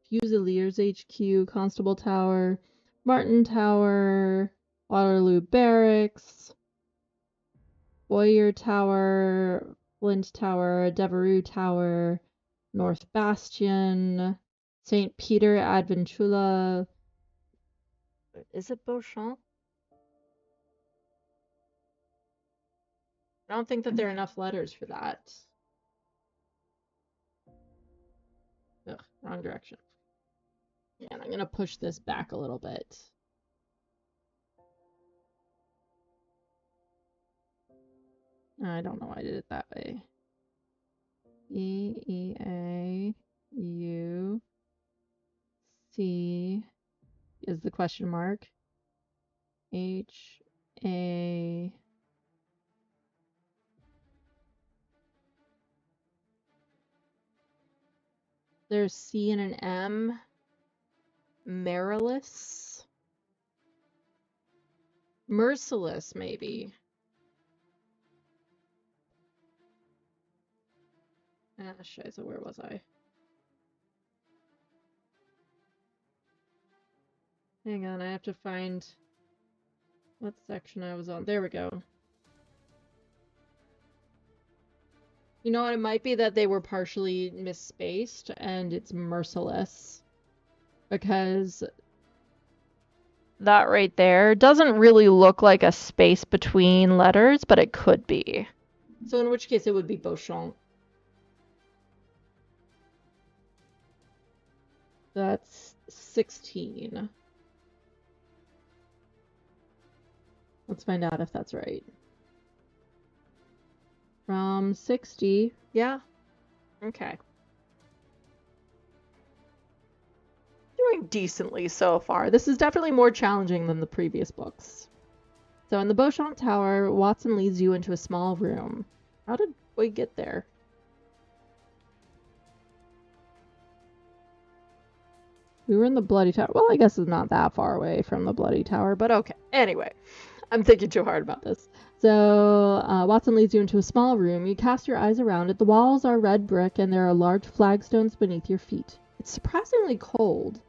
Fusiliers HQ, Constable Tower, Martin Tower, Waterloo Barracks, Boyer Tower, Flint Tower, Devereux Tower, North Bastion, St. Peter ad Vincula. Is it Beauchamp? I don't think that there are enough letters for that. Ugh, wrong direction. And I'm gonna push this back a little bit. I don't know why I did it that way. E-E-A-U-C is the question mark. H-A... There's C and an M. Merciless? Merciless, maybe. Ah, scheiße, where was I? Hang on, I have to find what section I was on. There we go. You know what? It might be that they were partially misspaced and it's merciless. Because that right there doesn't really look like a space between letters, but it could be. So in which case it would be Beauchamp. That's 16. Let's find out if that's right. From 60. Yeah. Okay. Doing decently so far. This is definitely more challenging than the previous books. So in the Beauchamp Tower, Watson leads you into a small room. How did we get there? We were in the Bloody Tower. Well, I guess it's not that far away from the Bloody Tower, but okay. Anyway, I'm thinking too hard about this. So, Watson leads you into a small room. You cast your eyes around it. The walls are red brick, and there are large flagstones beneath your feet. It's surprisingly cold.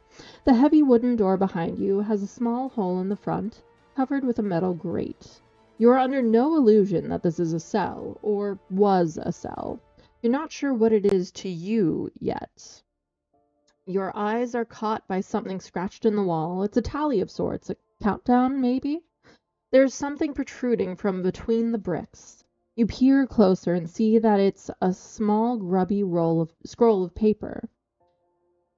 The heavy wooden door behind you has a small hole in the front, covered with a metal grate. You are under no illusion that this is a cell, or was a cell. You're not sure what it is to you yet. Your eyes are caught by something scratched in the wall. It's a tally of sorts, a countdown, maybe? There's something protruding from between the bricks. You peer closer and see that it's a small, grubby scroll of paper.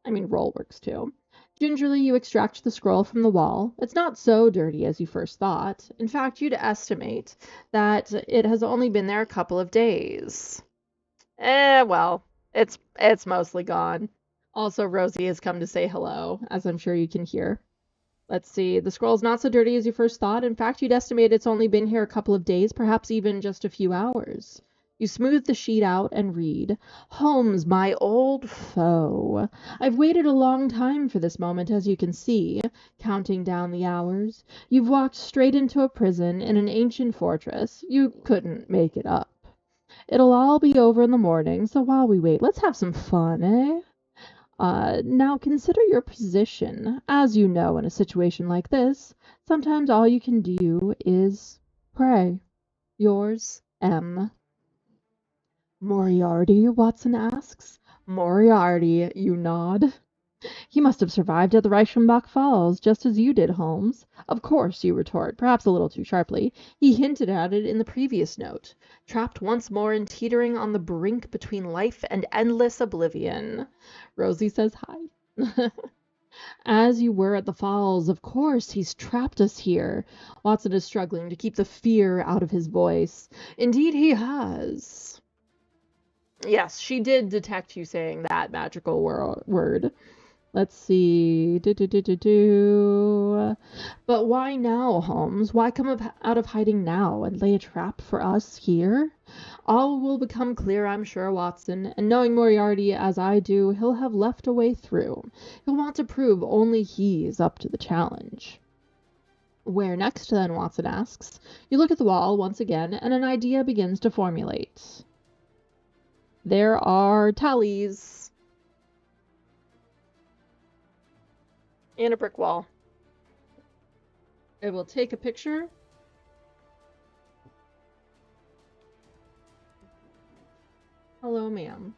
I mean, roll works too. Gingerly, you extract the scroll from the wall. It's not so dirty as you first thought. In fact, you'd estimate that it has only been there a couple of days. Well, it's mostly gone. Also, Rosie has come to say hello, as I'm sure you can hear. Let's see. The scroll's not so dirty as you first thought. In fact, you'd estimate it's only been here a couple of days, perhaps even just a few hours. You smooth the sheet out and read. Holmes, my old foe. I've waited a long time for this moment, as you can see, counting down the hours. You've walked straight into a prison in an ancient fortress. You couldn't make it up. It'll all be over in the morning, so while we wait, let's have some fun, eh? Now consider your position. As you know, in a situation like this, sometimes all you can do is pray. Yours, M. Moriarty? Watson asks. Moriarty, you nod. He must have survived at the Reichenbach Falls, just as you did, Holmes. Of course, you retort, perhaps a little too sharply. He hinted at it in the previous note. Trapped once more and teetering on the brink between life and endless oblivion. Rosie says hi. As you were at the falls, of course, he's trapped us here. Watson is struggling to keep the fear out of his voice. Indeed he has. Yes, she did detect you saying that magical word. Let's see. But why now, Holmes? Why come out of hiding now and lay a trap for us here? All will become clear, I'm sure, Watson, and knowing Moriarty as I do, he'll have left a way through. He'll want to prove only he's up to the challenge. Where next, then? Watson asks. You look at the wall once again, and an idea begins to formulate. There are tallies and a brick wall. I will take a picture. Hello, ma'am.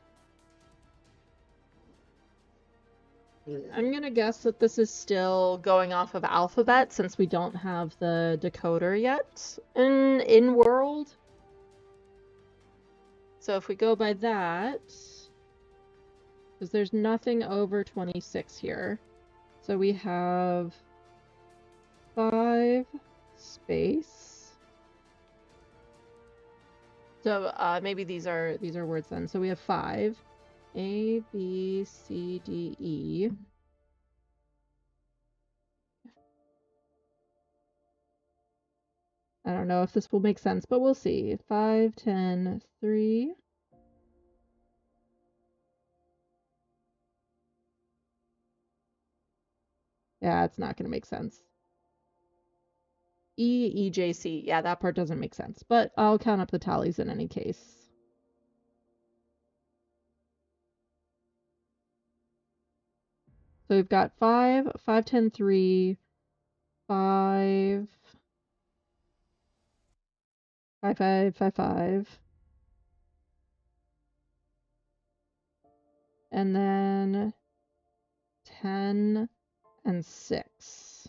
I'm gonna guess that this is still going off of alphabet since we don't have the decoder yet in world. So if we go by that, because there's nothing over 26 here. So we have 5 space. So maybe these are words then. So we have 5. A, B, C, D, E. I don't know if this will make sense, but we'll see. 5, 10, 3. Yeah, it's not going to make sense. E, E, J, C. Yeah, that part doesn't make sense, but I'll count up the tallies in any case. So we've got 5, 5, 10, 3, 5, 5, 5, 5, 5. And then 10 and 6.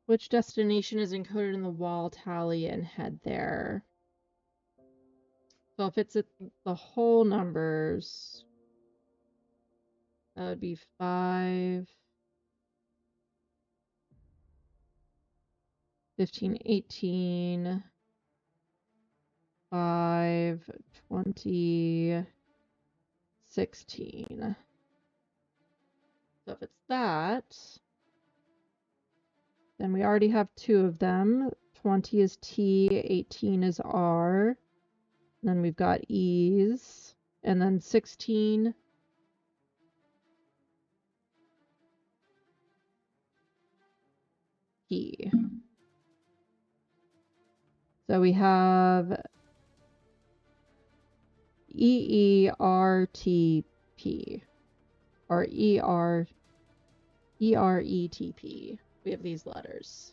Which destination is encoded in the wall tally and head there? So if it's the whole numbers, that would be 5, 15, 18, 5, 20, 16. So if it's that, then we already have 2 of them. 20 is T, 18 is R. Then we've got E's. And then 16 P. So we have EERTP or ERETP. We have these letters.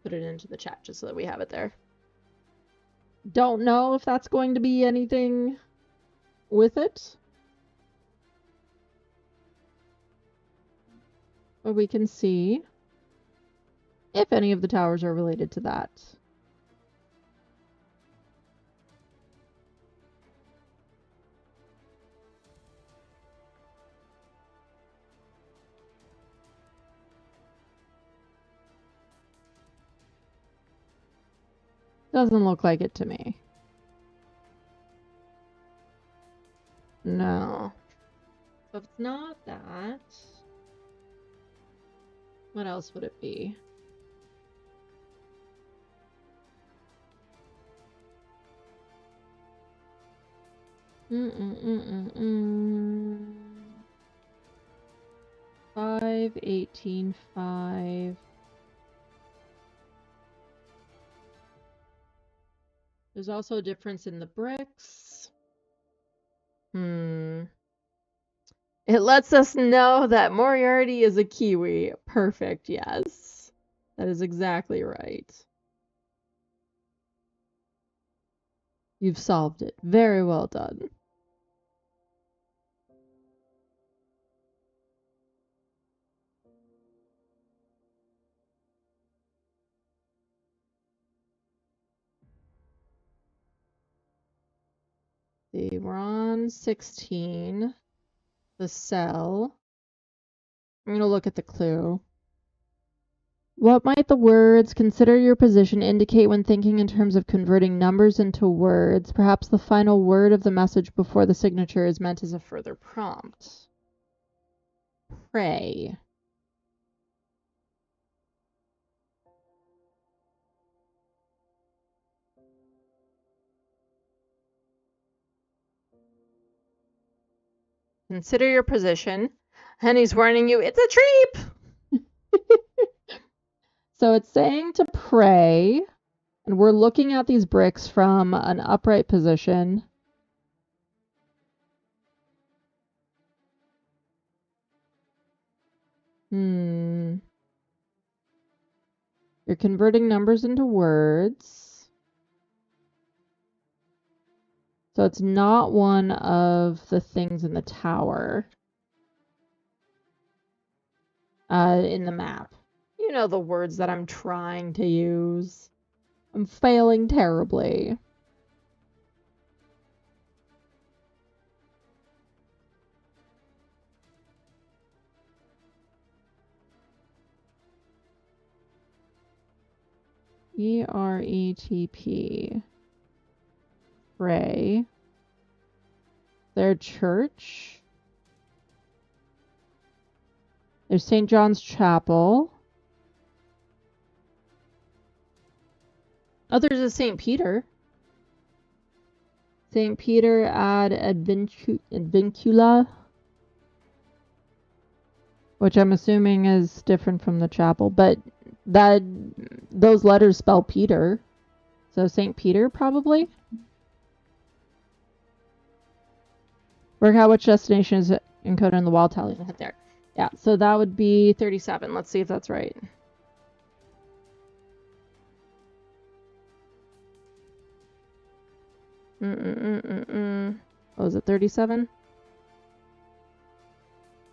Put it into the chat just so that we have it there. Don't know if that's going to be anything with it. But we can see if any of the towers are related to that. Doesn't look like it to me. No. So if it's not that, what else would it be? Mm-mm-mm-mm-mm. 5, 18, 5. There's also a difference in the bricks. It lets us know that Moriarty is a Kiwi. Perfect, yes. That is exactly right. You've solved it. Very well done. See, we're on 16. The cell. I'm going to look at the clue. What might the words "consider your position" indicate when thinking in terms of converting numbers into words? Perhaps the final word of the message before the signature is meant as a further prompt. Pray. Consider your position. And he's warning you, it's a treep! So it's saying to pray, and we're looking at these bricks from an upright position. You're converting numbers into words. So it's not one of the things in the tower. In the map. You know the words that I'm trying to use. I'm failing terribly. ERETP. Pray. Their church. There's St. John's Chapel. Oh, there's a St. Peter. St. Peter ad Advincula. Which I'm assuming is different from the chapel, but those letters spell Peter. So St. Peter, probably? Work out which destination is encoded in the wall tally in the head there. Yeah, so that would be 37. Let's see if that's right. What was it, 37?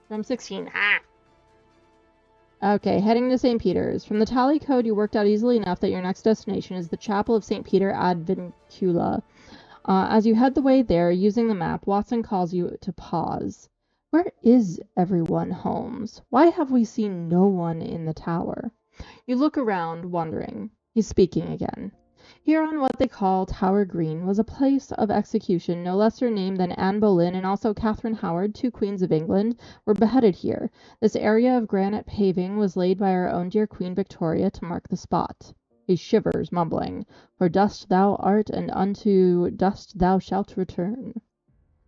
From 16. Ah! Okay, heading to St. Peter's. From the tally code, you worked out easily enough that your next destination is the Chapel of St. Peter ad Vincula. As you head the way there, using the map, Watson calls you to pause. Where is everyone, Holmes? Why have we seen no one in the tower? You look around, wondering. He's speaking again. Here on what they call Tower Green was a place of execution no lesser named than Anne Boleyn and also Catherine Howard, 2 queens of England, were beheaded here. This area of granite paving was laid by our own dear Queen Victoria to mark the spot. He shivers, mumbling, "For dust thou art, and unto dust thou shalt return."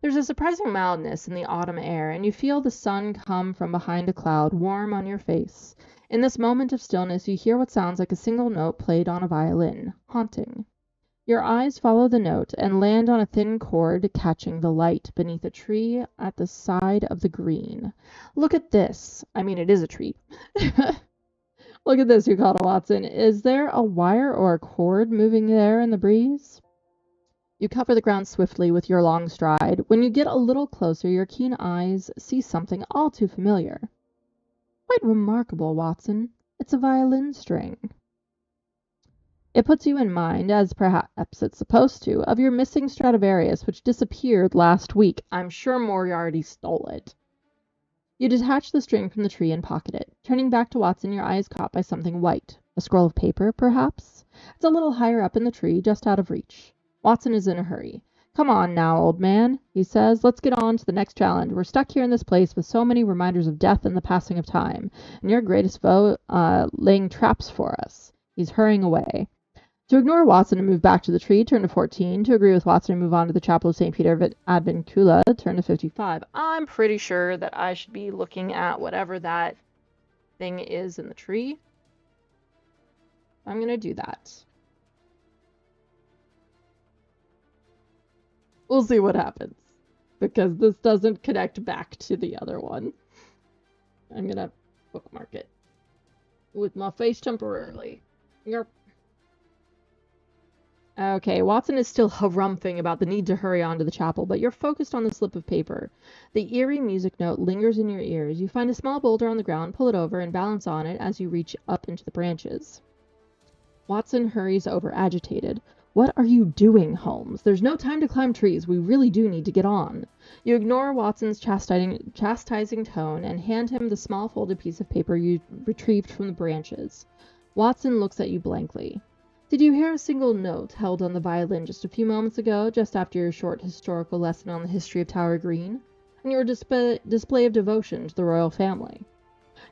There's a surprising mildness in the autumn air, and you feel the sun come from behind a cloud, warm on your face. In this moment of stillness, you hear what sounds like a single note played on a violin, haunting. Your eyes follow the note and land on a thin cord catching the light beneath a tree at the side of the green. Look at this. I mean, it is a tree. Look at this, you called Watson. Is there a wire or a cord moving there in the breeze? You cover the ground swiftly with your long stride. When you get a little closer, your keen eyes see something all too familiar. Quite remarkable, Watson. It's a violin string. It puts you in mind, as perhaps it's supposed to, of your missing Stradivarius, which disappeared last week. I'm sure Moriarty stole it. You detach the string from the tree and pocket it. Turning back to Watson, your eye is caught by something white. A scroll of paper, perhaps? It's a little higher up in the tree, just out of reach. Watson is in a hurry. "Come on now, old man," he says. "Let's get on to the next challenge. We're stuck here in this place with so many reminders of death and the passing of time, and your greatest foe laying traps for us." He's hurrying away. To ignore Watson and move back to the tree, turn to 14. To agree with Watson and move on to the Chapel of St. Peter ad Vincula, turn to 55. I'm pretty sure that I should be looking at whatever that thing is in the tree. I'm going to do that. We'll see what happens, because this doesn't connect back to the other one. I'm going to bookmark it with my face temporarily. Yarp. Okay, Watson is still harumphing about the need to hurry on to the chapel, but you're focused on the slip of paper. The eerie music note lingers in your ears. You find a small boulder on the ground, pull it over, and balance on it as you reach up into the branches. Watson hurries over, agitated. "What are you doing, Holmes? There's no time to climb trees. We really do need to get on." You ignore Watson's chastising tone and hand him the small folded piece of paper you retrieved from the branches. Watson looks at you blankly. "Did you hear a single note held on the violin just a few moments ago, just after your short historical lesson on the history of Tower Green, and your display of devotion to the royal family?"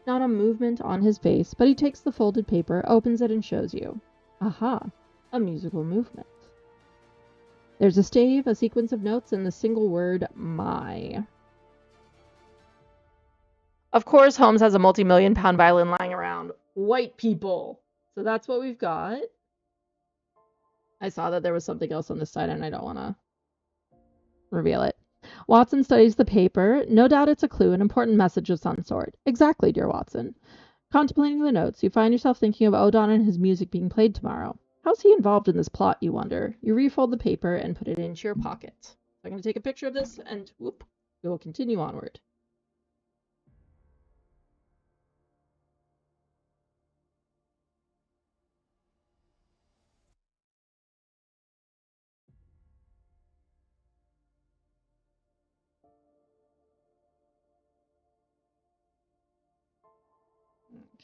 Not a movement on his face, but he takes the folded paper, opens it, and shows you. Aha, a musical movement. There's a stave, a sequence of notes, and the single word, "my." Of course, Holmes has a multi-million-pound violin lying around. White people. So that's what we've got. I saw that there was something else on this side, and I don't want to reveal it. Watson studies the paper. No doubt it's a clue, an important message of some sort. Exactly, dear Watson. Contemplating the notes, you find yourself thinking of Odon and his music being played tomorrow. How's he involved in this plot, you wonder? You refold the paper and put it into your pocket. I'm going to take a picture of this and whoop, we will continue onward.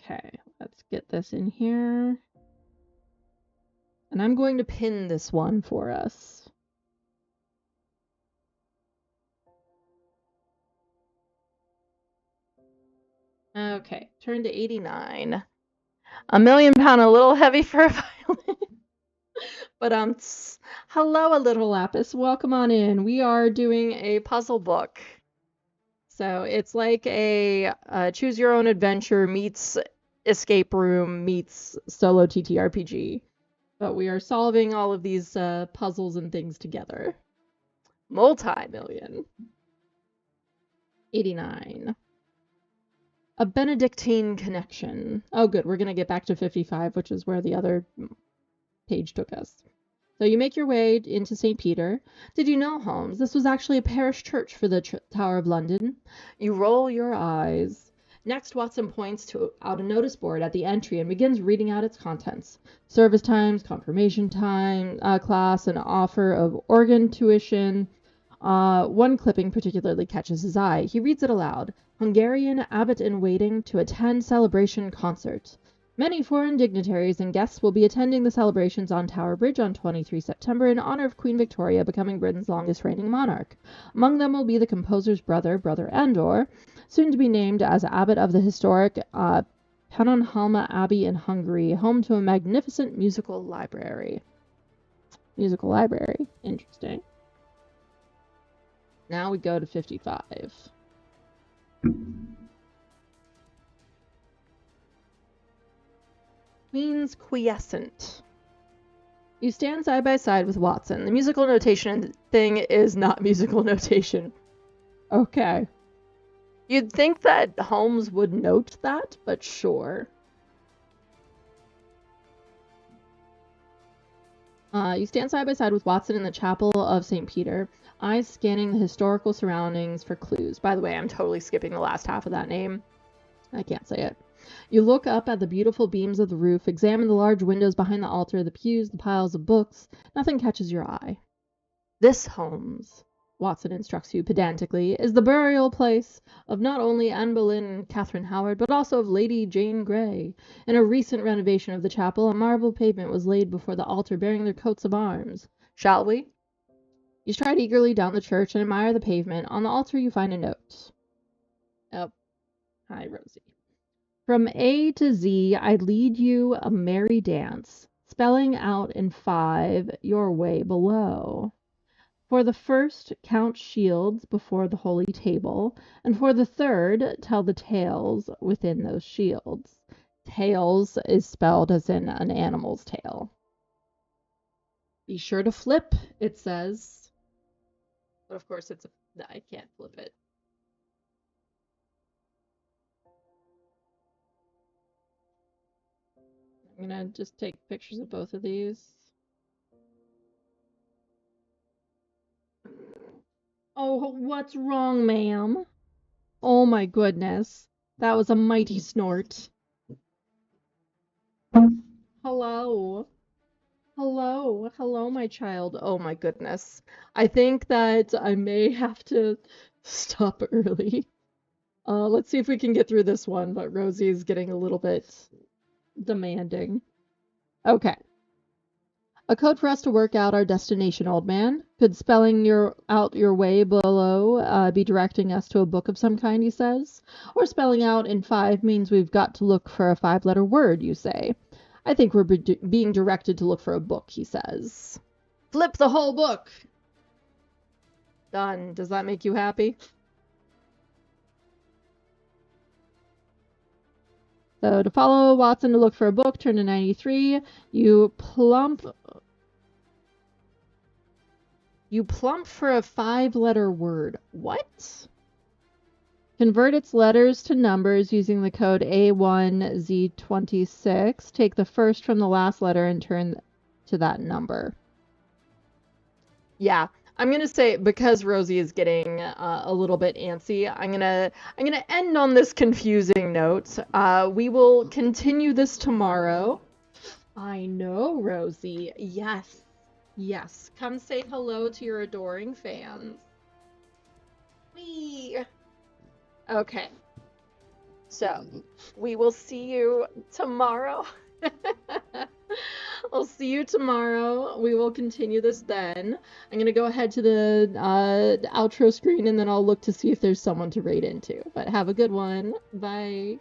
Okay, let's get this in here. And I'm going to pin this one for us. Okay, turn to 89. £1,000,000, a little heavy for a violin. But hello, a little lapis. Welcome on in. We are doing a puzzle book. So it's like a choose your own adventure meets escape room meets solo TTRPG. But we are solving all of these puzzles and things together. Multi-million. 89. A Benedictine connection. Oh, good. We're going to get back to 55, which is where the other page took us. So you make your way into St. Peter. Did you know, Holmes, this was actually a parish church for the Tower of London? You roll your eyes. Next, Watson points out a notice board at the entry and begins reading out its contents. Service times, confirmation time, class, an offer of organ tuition. One clipping particularly catches his eye. He reads it aloud. Hungarian abbot in waiting to attend celebration concert. Many foreign dignitaries and guests will be attending the celebrations on Tower Bridge on 23 September in honor of Queen Victoria becoming Britain's longest reigning monarch. Among them will be the composer's brother, Brother Andor, soon to be named as abbot of the historic Pannonhalma Abbey in Hungary, home to a magnificent musical library. Musical library. Interesting. Now we go to 55. Queen's Quiescent. You stand side by side with Watson. The musical notation thing is not musical notation. Okay. You'd think that Holmes would note that, but sure. You stand side by side with Watson in the chapel of St. Peter, eyes scanning the historical surroundings for clues. By the way, I'm totally skipping the last half of that name. I can't say it. You look up at the beautiful beams of the roof, examine the large windows behind the altar, the pews, the piles of books. Nothing catches your eye. This, Holmes, Watson instructs you pedantically, is the burial place of not only Anne Boleyn and Catherine Howard, but also of Lady Jane Grey. In a recent renovation of the chapel, a marble pavement was laid before the altar bearing their coats of arms. Shall we? You stride eagerly down the church and admire the pavement. On the altar you find a note. Oh, hi, Rosie. From A to Z, I lead you a merry dance, spelling out in 5 your way below. For the first, count shields before the holy table, and for the third, tell the tales within those shields. Tails is spelled as in an animal's tail. Be sure to flip, it says. But of course, I can't flip it. I'm gonna just take pictures of both of these. Oh, what's wrong, ma'am? Oh my goodness. That was a mighty snort. Hello. Hello. Hello, my child. Oh my goodness. I think that I may have to stop early. Let's see if we can get through this one, but Rosie's getting a little bit demanding. Okay. A code for us to work out our destination, old man. Could spelling out your way below be directing us to a book of some kind, he says? Or spelling out in 5 means we've got to look for a 5-letter word, you say? I think we're being directed to look for a book, he says. Flip the whole book! Done. Does that make you happy? So to follow Watson to look for a book, turn to 93. You plump for a 5-letter word. What? Convert its letters to numbers using the code A1Z26. Take the first from the last letter and turn to that number. Yeah, I'm gonna say because Rosie is getting a little bit antsy, I'm gonna end on this confusing note. We will continue this tomorrow. I know, Rosie. Yes, yes. Come say hello to your adoring fans. Whee! Okay. So, we will see you tomorrow. I'll see you tomorrow. We will continue this then. I'm gonna go ahead to the outro screen and then I'll look to see if there's someone to raid into. But have a good one. Bye.